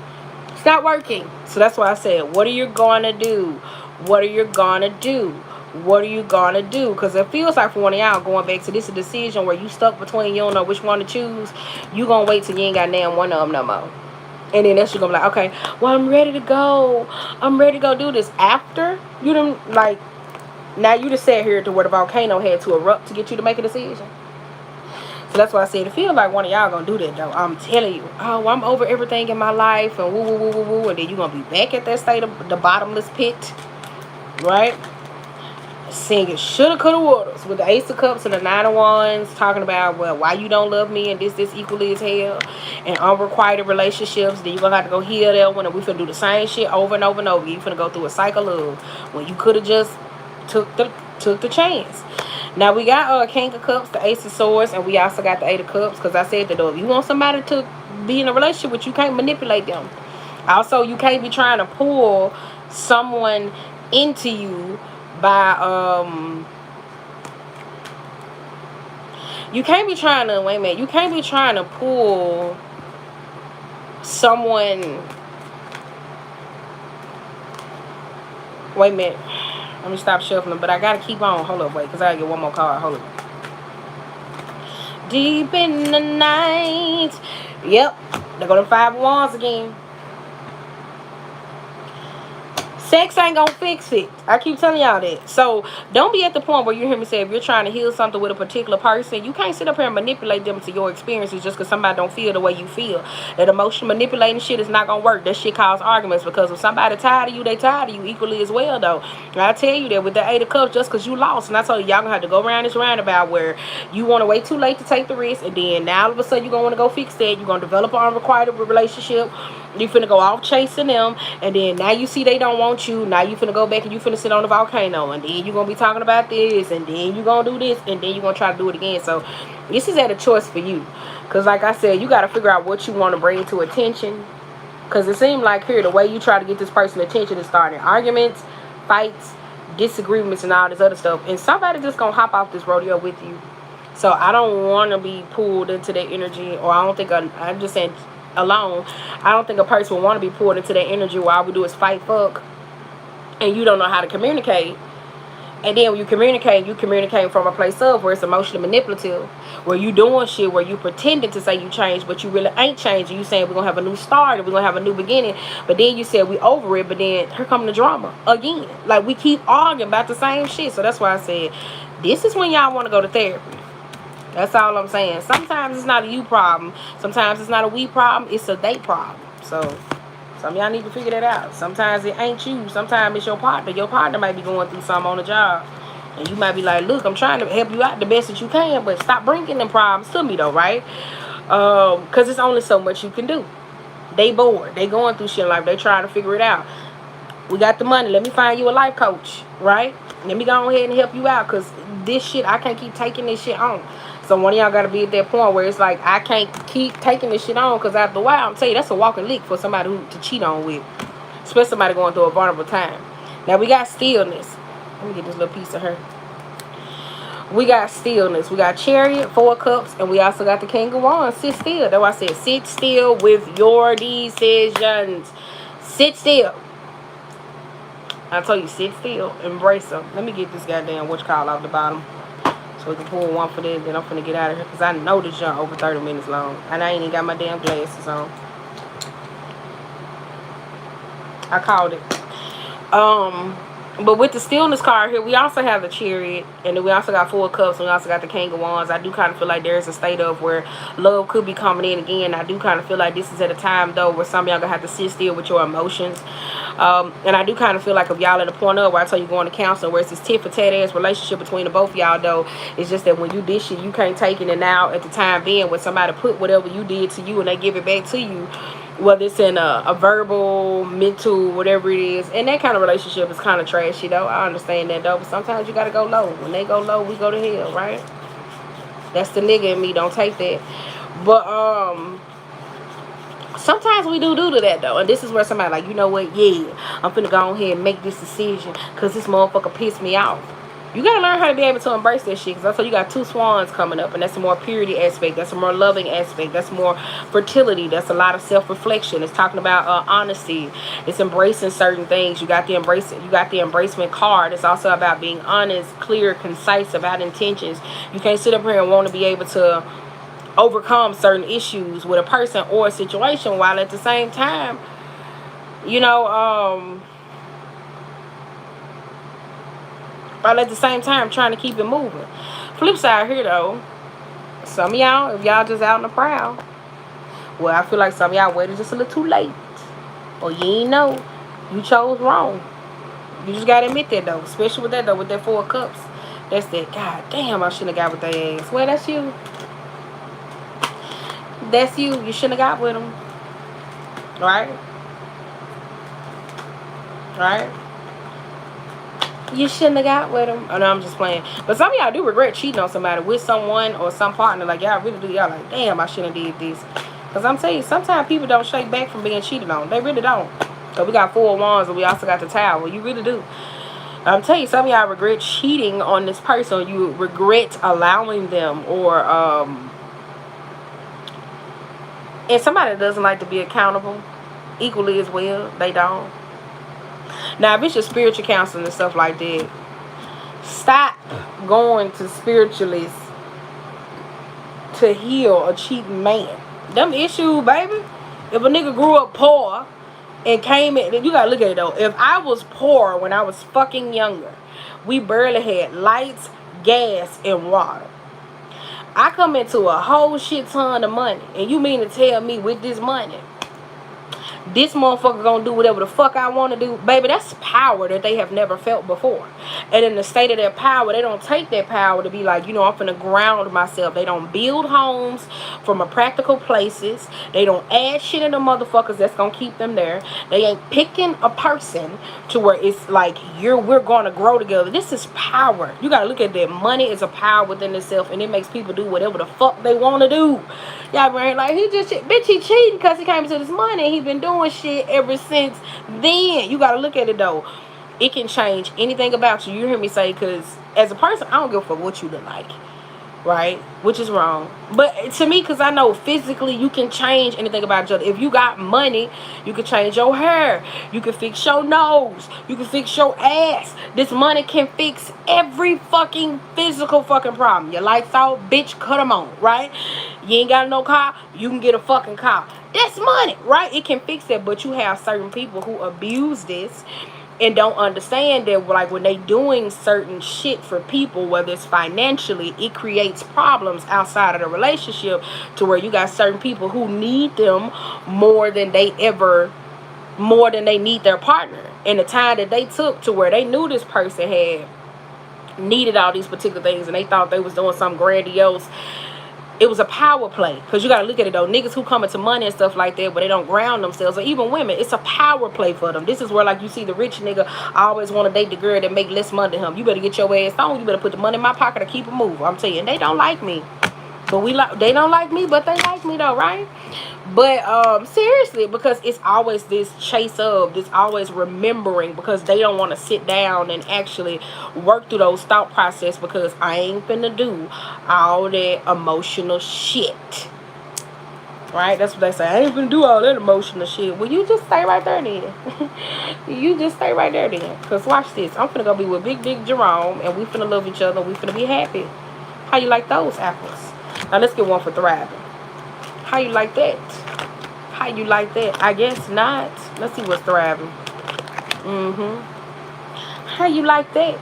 S1: It's not working. So that's why I said, what are you going to do? What are you going to do? What are you gonna do? Because it feels like for one of y'all going back to this a decision where you stuck between, you don't know which one to choose. You gonna wait till you ain't got damn one of them no more. And then that's you gonna be like, okay, well, I'm ready to go. I'm ready to go do this. After you done, like, now you just sat here to where the volcano had to erupt to get you to make a decision. So that's why I said it feels like one of y'all gonna do that though. I'm telling you. Oh, I'm over everything in my life and woo woo woo woo woo. And then you gonna be back at that state of the bottomless pit. Right? Singing shoulda coulda wouldas with the Ace of Cups and the 9 of Wands, talking about, well, why you don't love me and this equally as hell, and unrequited relationships. Then you gonna have to go heal that one, and we finna do the same shit over and over and over. You finna go through a cycle of when you coulda just took the chance. Now we got King of Cups, the Ace of Swords, and we also got the 8 of Cups, because I said that if you want somebody to be in a relationship with you, can't manipulate them. Also, you can't be trying to pull someone into you by you can't be trying to you can't be trying to pull someone. Wait a minute, let me stop shuffling, but I gotta keep on. Hold up, wait, because I gotta get one more card. Hold up. Deep in the night. Yep, there go the 5 of Wands again. Sex ain't gonna fix it. I keep telling y'all that. So don't be at the point where you hear me say, if you're trying to heal something with a particular person, you can't sit up here and manipulate them to your experiences just because somebody don't feel the way you feel. That emotional manipulating shit is not gonna work. That shit cause arguments, because if somebody tired of you, they tired of you equally as well though. And I tell you that with the 8 of Cups, just because you lost, and I told you, y'all gonna have to go around this roundabout where you want to wait too late to take the risk, and then now all of a sudden you're gonna want to go fix that. You're gonna develop an unrequited relationship. You finna go off chasing them, and then now you see they don't want you. Now you finna go back and you finna sit on the volcano, and then you gonna be talking about this, and then you gonna do this, and then you gonna try to do it again. So this is at a choice for you, because like I said, you got to figure out what you want to bring to attention, because it seemed like here the way you try to get this person attention is starting arguments, fights, disagreements, and all this other stuff, and somebody just gonna hop off this rodeo with you. So I don't want to be pulled into that energy, or I don't think I'm just saying alone, I don't think a person will want to be pulled into that energy where all we do is fight, fuck, and you don't know how to communicate. And then when you communicate from a place of where it's emotionally manipulative, where you doing shit where you pretending to say you changed, but you really ain't changing. You saying we're gonna have a new start and we're gonna have a new beginning, but then you said we over it, but then here come the drama again. Like, we keep arguing about the same shit. So that's why I said this is when y'all want to go to therapy. That's all I'm saying. Sometimes it's not a you problem. Sometimes it's not a we problem. It's a they problem. So some of y'all need to figure that out. Sometimes it ain't you. Sometimes it's your partner. Your partner might be going through something on the job, and you might be like, look, I'm trying to help you out the best that you can, but stop bringing them problems to me though, right? Because it's only so much you can do. They bored. They going through shit in life. They trying to figure it out. We got the money. Let me find you a life coach, right? Let me go ahead and help you out, because this shit, I can't keep taking this shit on. So one of y'all got to be at that point where it's like, I can't keep taking this shit on, because after a while, I'm telling you, that's a walking lick for somebody to cheat on with. Especially somebody going through a vulnerable time. Now, we got stillness. Let me get this little piece of her. We got stillness. We got Chariot, 4 Cups, and we also got the King of Wands. Sit still. That's why I said sit still with your decisions. Sit still. I told you, sit still. Embrace them. Let me get this goddamn call off the bottom, so we can pull one for this, then I'm finna get out of here, because I know this junk over 30 minutes long, and I ain't even got my damn glasses on. I called it. But with the stillness card here, we also have the Chariot, and then we also got 4 Cups, and we also got the King of Wands. I do kind of feel like there's a state of where love could be coming in again. I do kind of feel like this is at a time, though, where some of y'all gonna have to sit still with your emotions. And I do kind of feel like if y'all at a point up where I tell you going to counseling, where it's this tit for tat ass relationship between the both of y'all, though, it's just that when you did shit, you can't take it, and now at the time being, when somebody put whatever you did to you and they give it back to you, whether it's in a verbal, mental, whatever it is, and that kind of relationship is kind of trashy, though. I understand that, though, but sometimes you gotta go low. When they go low, we go to hell, right? That's the nigga in me. Don't take that. But sometimes we do to that, though, and this is where somebody like, you know what, yeah, I'm finna go on here and make this decision because this motherfucker pissed me off. You gotta learn how to be able to embrace that shit, because I told you got 2 swans coming up, and that's a more purity aspect, that's a more loving aspect, that's more fertility, that's a lot of self-reflection. It's talking about honesty. It's embracing certain things. You got the embracement card. It's also about being honest, clear, concise about intentions. You can't sit up here and want to be able to overcome certain issues with a person or a situation while at the same time, you know, while at the same time trying to keep it moving. Flip side here, though, some of y'all, if y'all just out in the prowl, well, I feel like some of y'all waited just a little too late, or you ain't know, you chose wrong. You just gotta admit that, though, especially with that, though, with that 4 of Cups. That's that, God damn, I shouldn't have got with their ass. Well, that's you. That's you. You shouldn't have got with them. Right? Right? You shouldn't have got with him. Oh, no, I'm just playing. But some of y'all do regret cheating on somebody with someone or some partner. Like, y'all really do. Y'all like, damn, I shouldn't have did this. Because I'm telling you, sometimes people don't shake back from being cheated on. They really don't. So we got 4 of Wands and we also got the Tower. You really do. I'm telling you, some of y'all regret cheating on this person. You regret allowing them, or and somebody that doesn't like to be accountable equally as well. They don't. Now, if it's your spiritual counseling and stuff like that, stop going to spiritualists to heal a cheating man. Them issues, baby. If a nigga grew up poor and came in, you gotta look at it though. If I was poor when I was fucking younger, we barely had lights, gas, and water. I come into a whole shit ton of money, and you mean to tell me with this money, this motherfucker gonna do whatever the fuck I want to do? Baby, that's power that they have never felt before. And in the state of their power, they don't take that power to be like, you know, I'm finna ground myself. They don't build homes from a practical places. They don't add shit in the motherfuckers that's gonna keep them there. They ain't picking a person to where it's like, we're gonna grow together. This is power. You gotta look at that. Money is a power within itself, and it makes people do whatever the fuck they want to do. Y'all ain't like, bitch, he cheating because he came into this money. He been doing shit ever since then. You gotta look at it though. It can change anything about you. You hear me say, because as a person, I don't give a fuck what you look like, right? Which is wrong. But to me, because I know physically you can change anything about each other. If you got money, you can change your hair. You can fix your nose. You can fix your ass. This money can fix every fucking physical fucking problem. Your lights out, bitch, cut them on, right? You ain't got no car, you can get a fucking car. That's money, right? It can fix that, but you have certain people who abuse this and don't understand that, like, when they doing certain shit for people, whether it's financially, it creates problems outside of the relationship, to where you got certain people who need them more than they need their partner. And the time that they took to where they knew this person had needed all these particular things, and they thought they was doing something grandiose. It was a power play, because you got to look at it though. Niggas who come into money and stuff like that, but they don't ground themselves, or even women, it's a power play for them. This is where, like, you see the rich nigga always want to date the girl that make less money than him. You better get your ass on. You better put the money in my pocket to keep it moving. I'm telling you, they don't like me. But they don't like me, but they like me though, right? But seriously, because it's always this chase of this, always remembering, because they don't want to sit down and actually work through those thought process, because I ain't finna do all that emotional shit. Right? That's what they say. I ain't finna do all that emotional shit. Well, you just stay right there then. You just stay right there then. Because watch this. I'm finna go be with Big Dick Jerome, and we finna love each other. We finna be happy. How you like those apples? Now let's get one for thriving. How you like that? How you like that? I guess not. Let's see what's thriving. How you like that?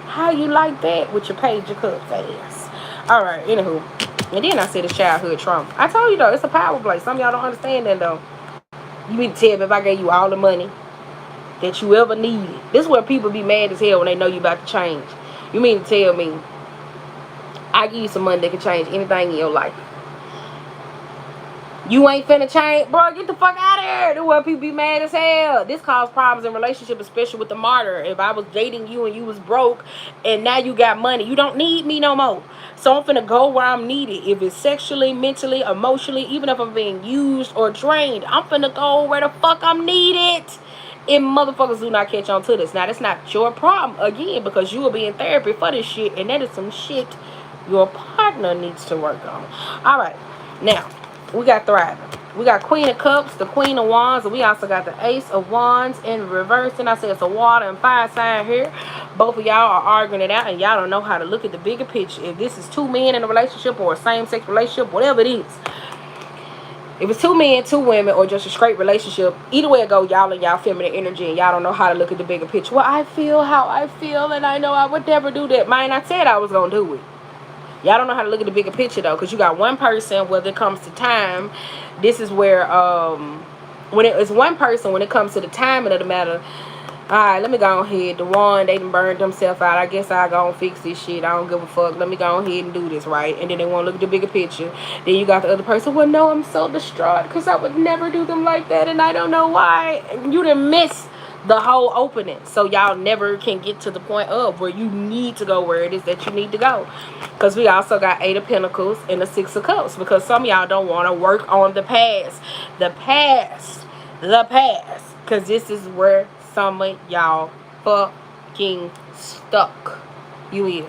S1: How you like that with your Page of Cups ass? Alright, anywho. And then I said it's childhood trauma. I told you though, it's a power play. Some of y'all don't understand that though. You mean to tell me if I gave you all the money that you ever needed. This is where people be mad as hell when they know you about to change. You mean to tell me I give you some money that can change anything in your life? You ain't finna change, bro. Get the fuck out of here. That's why people be mad as hell. This causes problems in relationships, especially with the martyr. If I was dating you and you was broke and now you got money, you don't need me no more. So I'm finna go where I'm needed. If it's sexually, mentally, emotionally, even if I'm being used or drained, I'm finna go where the fuck I'm needed. And motherfuckers do not catch on to this. Now, that's not your problem, again, because you will be in therapy for this shit, and that is some shit your partner needs to work on. All right. Now, we got thriving. We got Queen of Cups, the Queen of Wands, and we also got the Ace of Wands in reverse. And I say it's a water and fire sign here. Both of y'all are arguing it out, and y'all don't know how to look at the bigger picture. If this is two men in a relationship or a same-sex relationship, whatever it is. If it's two men, two women, or just a straight relationship, either way it go, y'all and y'all feminine energy, and y'all don't know how to look at the bigger picture. Well, I feel how I feel, and I know I would never do that. Man, I said I was going to do it. Y'all don't know how to look at the bigger picture, though, because you got one person, whether it comes to time, this is where, when it's one person, when it comes to the timing of the matter, all right, let me go ahead. The one, they done burned themselves out. I guess I'll go and fix this shit. I don't give a fuck. Let me go ahead and do this, right? And then they want to look at the bigger picture. Then you got the other person, well, no, I'm so distraught because I would never do them like that, and I don't know why. You done miss the whole opening. So y'all never can get to the point of where you need to go where it is that you need to go. Because we also got 8 of Pentacles and the 6 of Cups. Because some of y'all don't want to work on the past. The past. Because this is where some of y'all fucking stuck. You is.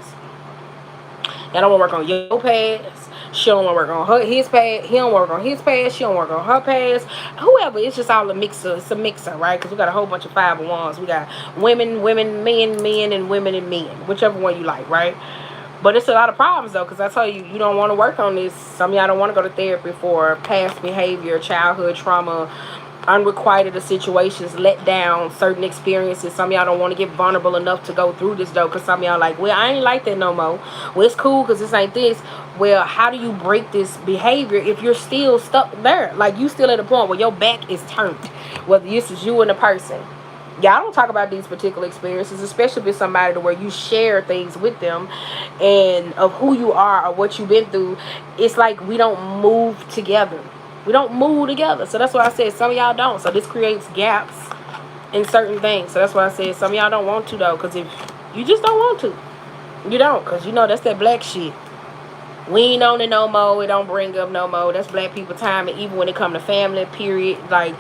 S1: Y'all don't want to work on your past. She don't want to work on his past. He don't work on his past. She don't work on her past. Whoever. It's just all a mixer. It's a mixer, right? Because we got a whole bunch of 5 of Wands. We got women, men, and women and men. Whichever one you like, right? But it's a lot of problems, though, because I tell you, you don't want to work on this. Some of y'all don't want to go to therapy for past behavior, childhood trauma, unrequited situations, let down, certain experiences. Some of y'all don't want to get vulnerable enough to go through this, though, because some of y'all like, well, I ain't like that no more. Well, it's cool because this ain't this. Well, how do you break this behavior if you're still stuck there? Like, you still at a point where your back is turned, whether this is you and the person. Y'all don't talk about these particular experiences, especially if it's somebody to where you share things with them and of who you are or what you've been through. It's like we don't move together. We don't move together. So that's why I said some of y'all don't. So this creates gaps in certain things. So that's why I said some of y'all don't want to, though. Because if you just don't want to. You don't. Because, you know, that's that black shit. We ain't on it no more. It don't bring up no more. That's black people time. And even when it come to family, period. Like,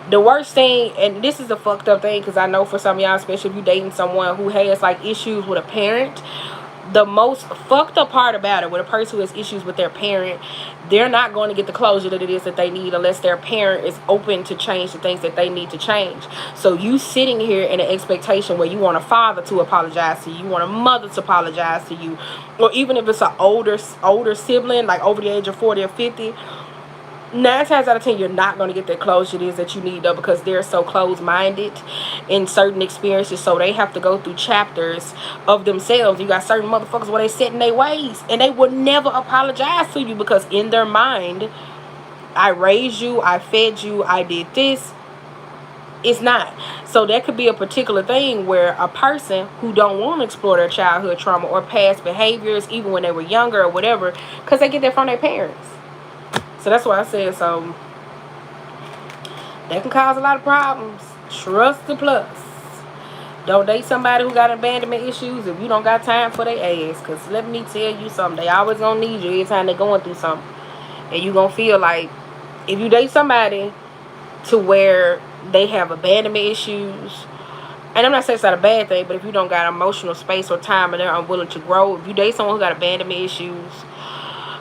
S1: the worst thing, and this is a fucked up thing, because I know for some of y'all, especially if you're dating someone who has, like, issues with a parent, the most fucked up part about it, with a person who has issues with their parent, they're not going to get the closure that it is that they need unless their parent is open to change the things that they need to change. So you sitting here in an expectation where you want a father to apologize to you, you want a mother to apologize to you, or even if it's an older sibling, like over the age of 40 or 50, 9 times out of 10, you're not going to get that closure it is that you need, though, because they're so closed-minded in certain experiences. So they have to go through chapters of themselves. You got certain motherfuckers where they set in their ways, and they would never apologize to you because in their mind, I raised you, I fed you, I did this. It's not. So that could be a particular thing where a person who don't want to explore their childhood trauma or past behaviors, even when they were younger or whatever, because they get that from their parents. So that's why I said, so that can cause a lot of problems. Trust the plus. Don't date somebody who got abandonment issues if you don't got time for their ass. Because let me tell you something. They always going to need you every time they're going through something. And you going to feel like if you date somebody to where they have abandonment issues, and I'm not saying it's not a bad thing, but if you don't got emotional space or time and they're unwilling to grow, if you date someone who got abandonment issues,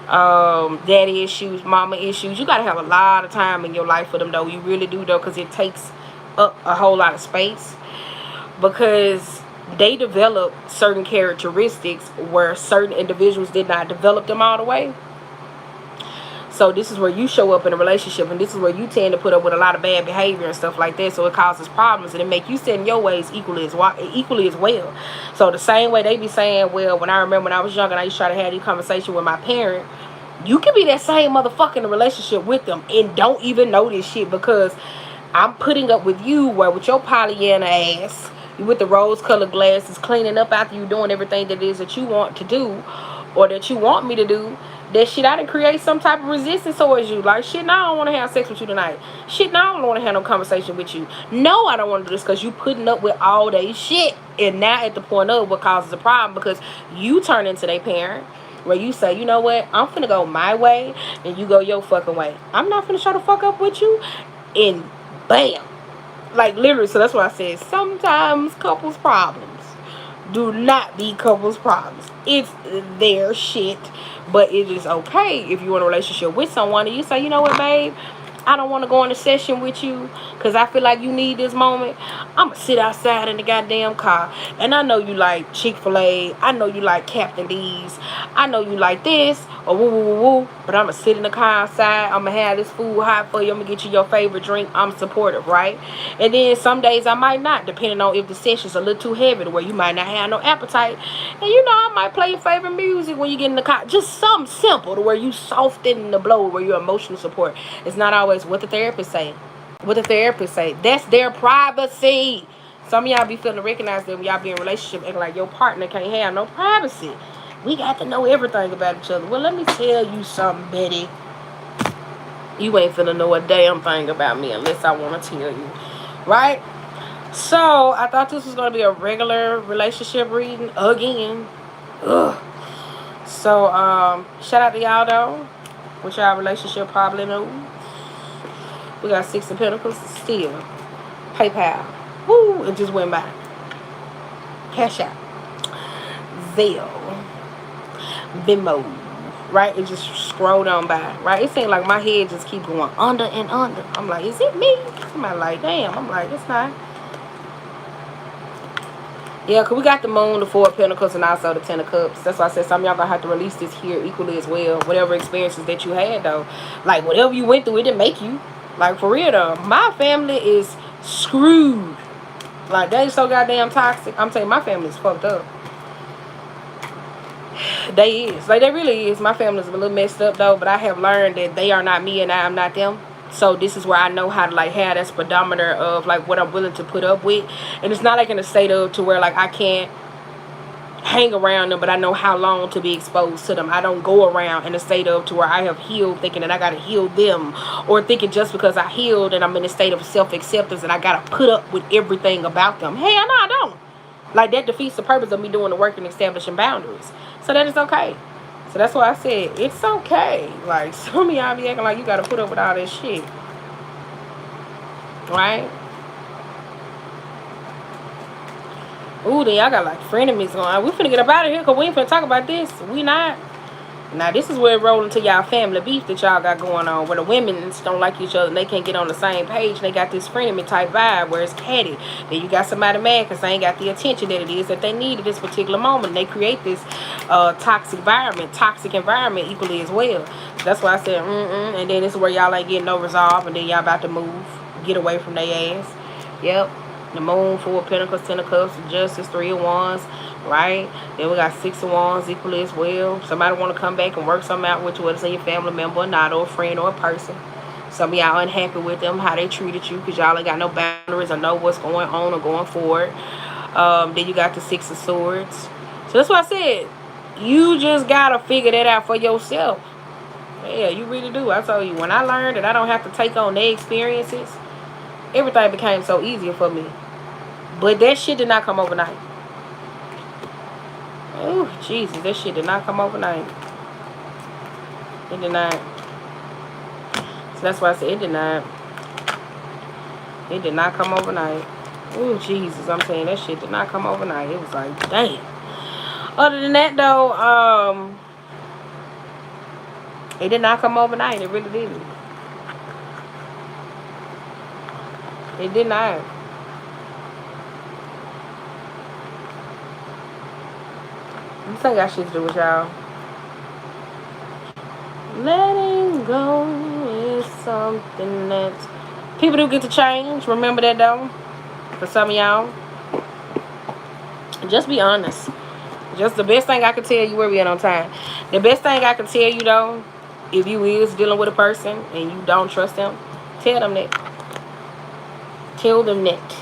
S1: daddy issues, mama issues, you gotta have a lot of time in your life for them, though. You really do, though, because it takes up a whole lot of space, because they develop certain characteristics where certain individuals did not develop them all the way. So this is where you show up in a relationship, and this is where you tend to put up with a lot of bad behavior and stuff like that. So it causes problems, and it make you set in your ways equally as well. So the same way they be saying, well, when I remember when I was young and I used to try to have these conversations with my parent, you can be that same motherfucker in a relationship with them and don't even know this shit, because I'm putting up with you where with your Pollyanna ass, you with the rose-colored glasses, cleaning up after you doing everything that it is that you want to do or that you want me to do. That shit, I didn't create some type of resistance towards you. Like, shit, now I don't want to have sex with you tonight. Shit, now I don't want to have no conversation with you. No, I don't want to do this because you putting up with all that shit. And now at the point of what causes the problem, because you turn into their parent, where you say, you know what, I'm finna go my way and you go your fucking way. I'm not finna try to fuck up with you. And bam. Like, literally, so that's why I said sometimes couples problems do not be couples problems. It's their shit. But it is okay if you're in a relationship with someone and you say, you know what, babe, I don't want to go in a session with you because I feel like you need this moment. I'm going to sit outside in the goddamn car. And I know you like Chick-fil-A. I know you like Captain D's. I know you like this or woo, woo, woo, woo. But I'm going to sit in the car outside. I'm going to have this food hot for you. I'm going to get you your favorite drink. I'm supportive, right? And then some days I might not, depending on if the session's a little too heavy to where you might not have no appetite. And you know, I might play your favorite music when you get in the car. Just something simple to where you soften the blow, where you're emotional support. It's not always what the therapist say. What the therapist say. That's their privacy. Some of y'all be feeling recognized that when y'all be in a relationship acting like your partner can't have no privacy. We got to know everything about each other. Well, let me tell you something, Betty. You ain't finna know a damn thing about me unless I want to tell you. Right? So, I thought this was going to be a regular relationship reading again. Ugh. So, shout out to y'all though. With y'all relationship problems. We got 6 of Pentacles still. PayPal. Woo, it just went by. Cash App. Zelle. Venmo. Right? It just scrolled on by. Right? It seemed like my head just keep going under and under. I'm like, is it me? I'm like, damn. I'm like, it's not. Yeah, because we got the Moon, the 4 of Pentacles, and also the 10 of Cups. That's why I said some of y'all going to have to release this here equally as well. Whatever experiences that you had, though. Like, whatever you went through, it didn't make you. Like, for real, though. My family is screwed. Like, they so goddamn toxic. I'm saying my family is fucked up. They is. Like, they really is. My family's a little messed up, though. But I have learned that they are not me and I am not them. So this is where I know how to, like, have that speedometer of, like, what I'm willing to put up with. And it's not, like, in a state of to where, like, I can't hang around them, but I know how long to be exposed to them. I don't go around in a state of to where I have healed thinking that I got to heal them, or thinking just because I healed and I'm in a state of self-acceptance and I got to put up with everything about them. Hey, no, I don't. Like, that defeats the purpose of me doing the work and establishing boundaries. So that is okay. So that's why I said it's okay. Like, some of y'all be acting like you got to put up with all this shit. Right? Ooh, then y'all got like frenemies going. We finna get up out of here because we ain't finna talk about this. We not. Now, this is where it roll into y'all family beef that y'all got going on, where the women don't like each other and they can't get on the same page. They got this frenemy type vibe where it's catty. Then you got somebody mad because they ain't got the attention that it is that they need at this particular moment. And they create this toxic environment equally as well. So that's why I said, and then this is where y'all ain't getting no resolve, and then y'all about to move, get away from their ass. Yep. The Moon, 4 of Pentacles, 10 of Cups, Justice, 3 of Wands, right? Then we got 6 of Wands equally as well. Somebody want to come back and work something out with you, whether it's your family member or not, or a friend or a person. Some of y'all unhappy with them, how they treated you, because y'all ain't got no boundaries or know what's going on or going forward. Then you got the 6 of Swords. So that's what I said. You just got to figure that out for yourself. Yeah, you really do. I told you, when I learned that I don't have to take on their experiences, everything became so easier for me. But that shit did not come overnight. Oh, Jesus, that shit did not come overnight. It did not. So that's why I said it did not. It did not come overnight. Oh, Jesus, I'm saying that shit did not come overnight. It was like, damn. Other than that, though, it did not come overnight. It really didn't. It did not. This ain't got shit to do with y'all. Letting go is something that people do get to change. Remember that, though. For some of y'all. Just be honest. Just the best thing I can tell you, where we at on time. The best thing I can tell you, though, if you is dealing with a person and you don't trust them, tell them that. Tell them that.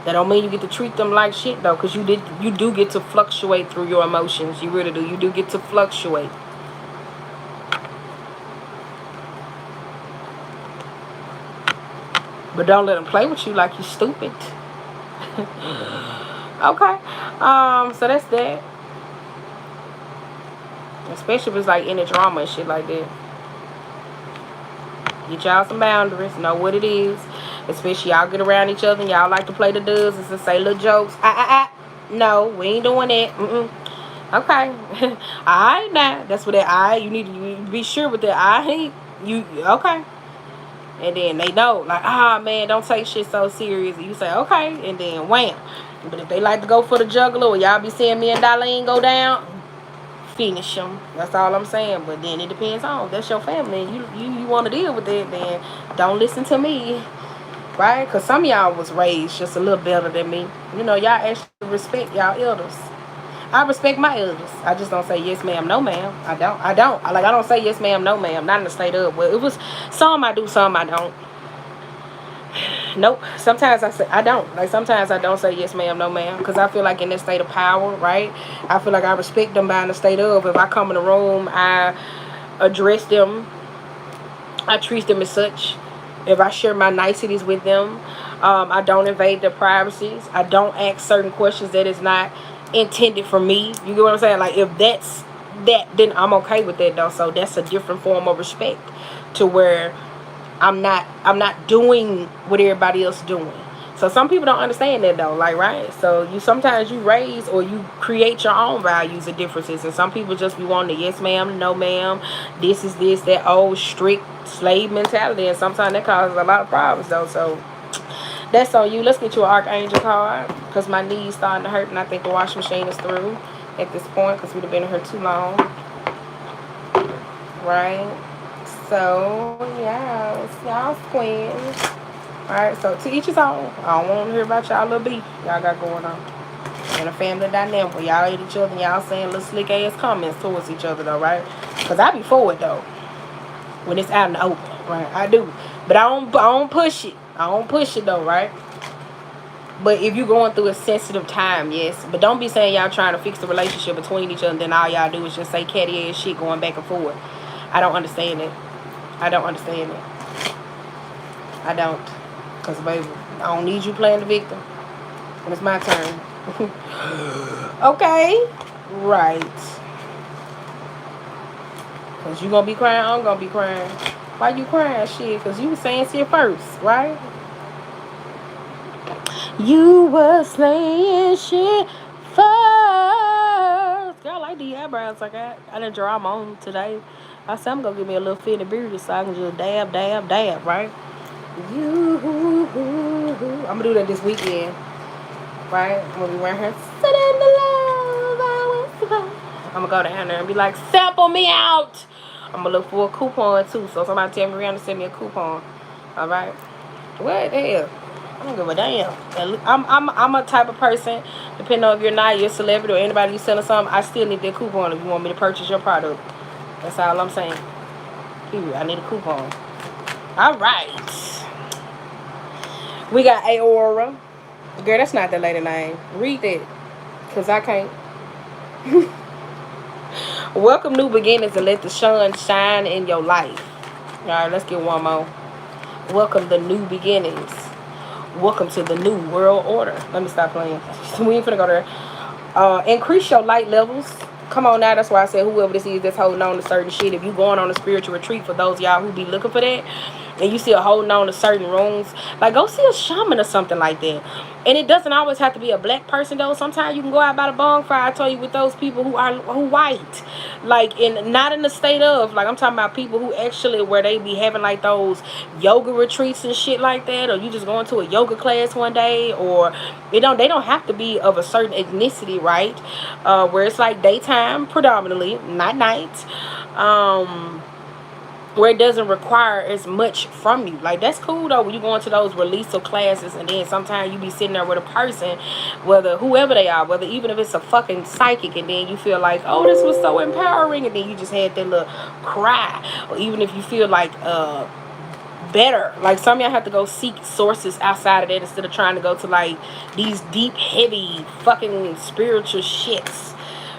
S1: That don't mean you get to treat them like shit though, because you do get to fluctuate through your emotions. You really do. You do get to fluctuate. But don't let them play with you like you stupid. Okay. So that's that. Especially if it's like any drama and shit like that. Get y'all some boundaries. Know what it is. Especially y'all get around each other and y'all like to play the does and say little jokes. No, we ain't doing that. Okay. Alright now. That's what that I. You need to be sure with that. You okay. And then they know, like, man, don't take shit so serious. And you say, okay, and then wham. But if they like to go for the juggler, or y'all be seeing me and Darlene go down, finish them. That's all I'm saying. But then it depends on. That's your family. You want to deal with it, then don't listen to me. Right? Because some of y'all was raised just a little better than me. You know, y'all actually respect y'all elders. I respect my elders. I just don't say yes ma'am, no ma'am. I don't say yes ma'am, no ma'am. Not in the state of. Well, it was some I do, some I don't. Nope. Sometimes I don't. Like sometimes I don't say yes ma'am, no ma'am, because I feel like in this state of power, right? I feel like I respect them by in the state of. If I come in the room, I address them. I treat them as such. If I share my niceties with them, I don't invade their privacies. I don't ask certain questions that is not intended for me. You get what I'm saying? Like if that's that, then I'm okay with that though. So that's a different form of respect to where I'm not doing what everybody else doing. So some people don't understand that though, like, right? So sometimes you raise or you create your own values and differences, and some people just be wanting the yes ma'am, no ma'am, this is this, that old strict slave mentality, and sometimes that causes a lot of problems though. So that's on you. Let's get you an Archangel card, because my knees starting to hurt, and I think the washing machine is through at this point, because we've been in here too long. Right? So, yeah, it's y'all's queens. Alright, so to each his own. I don't want to hear about y'all little beef y'all got going on. And a family dynamic where y'all hate each other and y'all saying little slick ass comments towards each other though, right? Because I be for it though. When it's out in the open, right? I do. But I don't push it. I don't push it though, right? But if you're going through a sensitive time, yes. But don't be saying y'all trying to fix the relationship between each other and then all y'all do is just say catty ass shit going back and forth. I don't understand it. I don't understand it. I don't. Because, baby, I don't need you playing the victim. When it's my turn. Okay. Right. Because you going to be crying, I'm going to be crying. Why you crying? Shit, because you was saying shit first, right? You were saying shit first. Girl, I like these eyebrows I got. I didn't draw them on today. I said I'm going to give me a little fitted beard so I can just dab, dab, dab, right? I'm gonna do that this weekend, right? I'm gonna be wearing her. I'm gonna go down there and be like, sample me out. I'm gonna look for a coupon too, so somebody tell me around to send me a coupon. All right. What the hell? I don't give a damn. I'm a type of person. Depending on if you're not, you're a celebrity or anybody you selling something, I still need that coupon if you want me to purchase your product. That's all I'm saying. I need a coupon. All right. We got Aora. Girl, that's not the lady name. Read that. Because I can't. Welcome new beginnings and let the sun shine in your life. All right, let's get one more. Welcome the new beginnings. Welcome to the new world order. Let me stop playing. We ain't finna go there. Increase your light levels. Come on now. That's why I said whoever this is that's holding on to certain shit. If you going on a spiritual retreat, for those of y'all who be looking for that, and you still holding on to certain rooms, like go see a shaman or something like that. And it doesn't always have to be a black person though. Sometimes you can go out by the bonfire, I told you, with those people who white, like not in the state of, like I'm talking about people who actually where they be having like those yoga retreats and shit like that, or you just going to a yoga class one day, or they don't have to be of a certain ethnicity, right? Where it's like daytime predominantly, not night. Where it doesn't require as much from you. Like, that's cool though when you go into those release of classes, and then sometimes you be sitting there with a person, whether whoever they are, whether even if it's a fucking psychic, and then you feel like, oh, this was so empowering, and then you just had that little cry. Or even if you feel like better. Like, some of y'all have to go seek sources outside of that instead of trying to go to, like, these deep, heavy, fucking spiritual shits.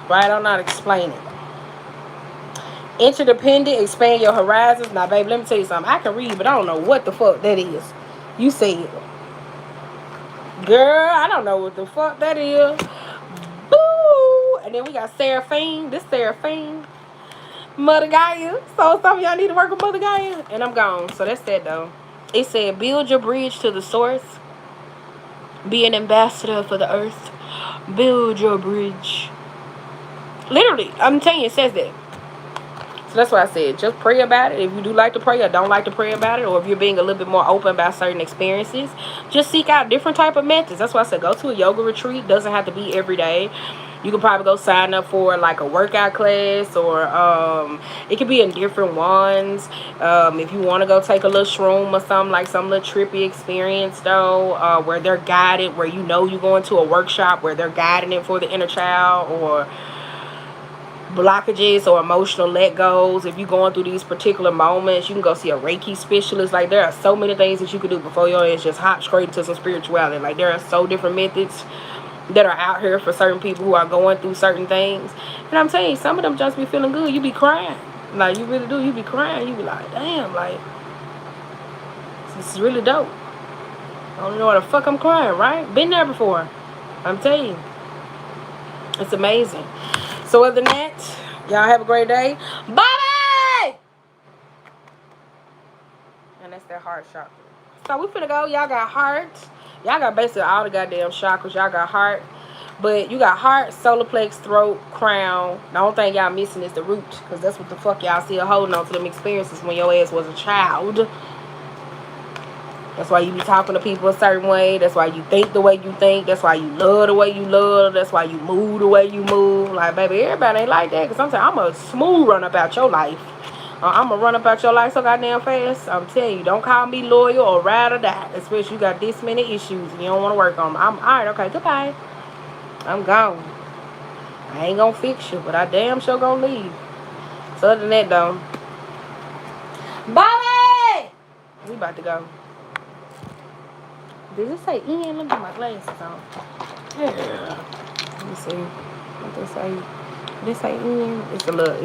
S1: Right? I don't know how to explain it. Interdependent, expand your horizons. Now, baby, let me tell you something. I can read, but I don't know what the fuck that is. You say it. Girl, I don't know what the fuck that is. Boo! And then we got Seraphine. This Seraphine. Mother Gaia. So some of y'all need to work with Mother Gaia. And I'm gone. So that's that, though. It said, build your bridge to the source. Be an ambassador for the earth. Build your bridge. Literally, I'm telling you, it says that. So that's what I said. Just pray about it. If you do like to pray or don't like to pray about it, or if you're being a little bit more open about certain experiences, just seek out different type of methods. That's why I said go to a yoga retreat. Doesn't have to be every day. You can probably go sign up for like a workout class, or it could be in different ones. If you want to go take a little shroom or something, like some little trippy experience though, where they're guided, where you know you're going to a workshop where they're guiding it for the inner child, or blockages or emotional let goes. If you're going through these particular moments, you can go see a Reiki specialist. Like, there are so many things that you can do before your ass just hop straight into some spirituality. Like, there are so different methods that are out here for certain people who are going through certain things. And I'm telling you, some of them just be feeling good. You be crying. Like, you really do. You be crying. You be like, damn, like, this is really dope. I don't know what the fuck I'm crying, right? Been there before. I'm telling you. It's amazing. So other than that, y'all have a great day. Bye! And that's that heart chakra. So we finna go. Y'all got heart. Y'all got basically all the goddamn chakras. Y'all got heart. But you got heart, solar plex, throat, crown. The only thing y'all missing is the root. Because that's what the fuck y'all still holding on to them experiences when your ass was a child. That's why you be talking to people a certain way. That's why you think the way you think. That's why you love the way you love. That's why you move the way you move. Like, baby, everybody ain't like that. Because sometimes I'm a smooth run about your life. I'm going to run about your life so goddamn fast. I'm telling you, don't call me loyal or ride or die. Especially you got this many issues and you don't want to work on them. I'm all right, okay, goodbye. I'm gone. I ain't going to fix you, but I damn sure going to leave. So other than that, though. Bobby! We about to go. Did it say Ian? Let me put my glasses on. Yeah. Let me see. What they say? Did it say Ian? It's a little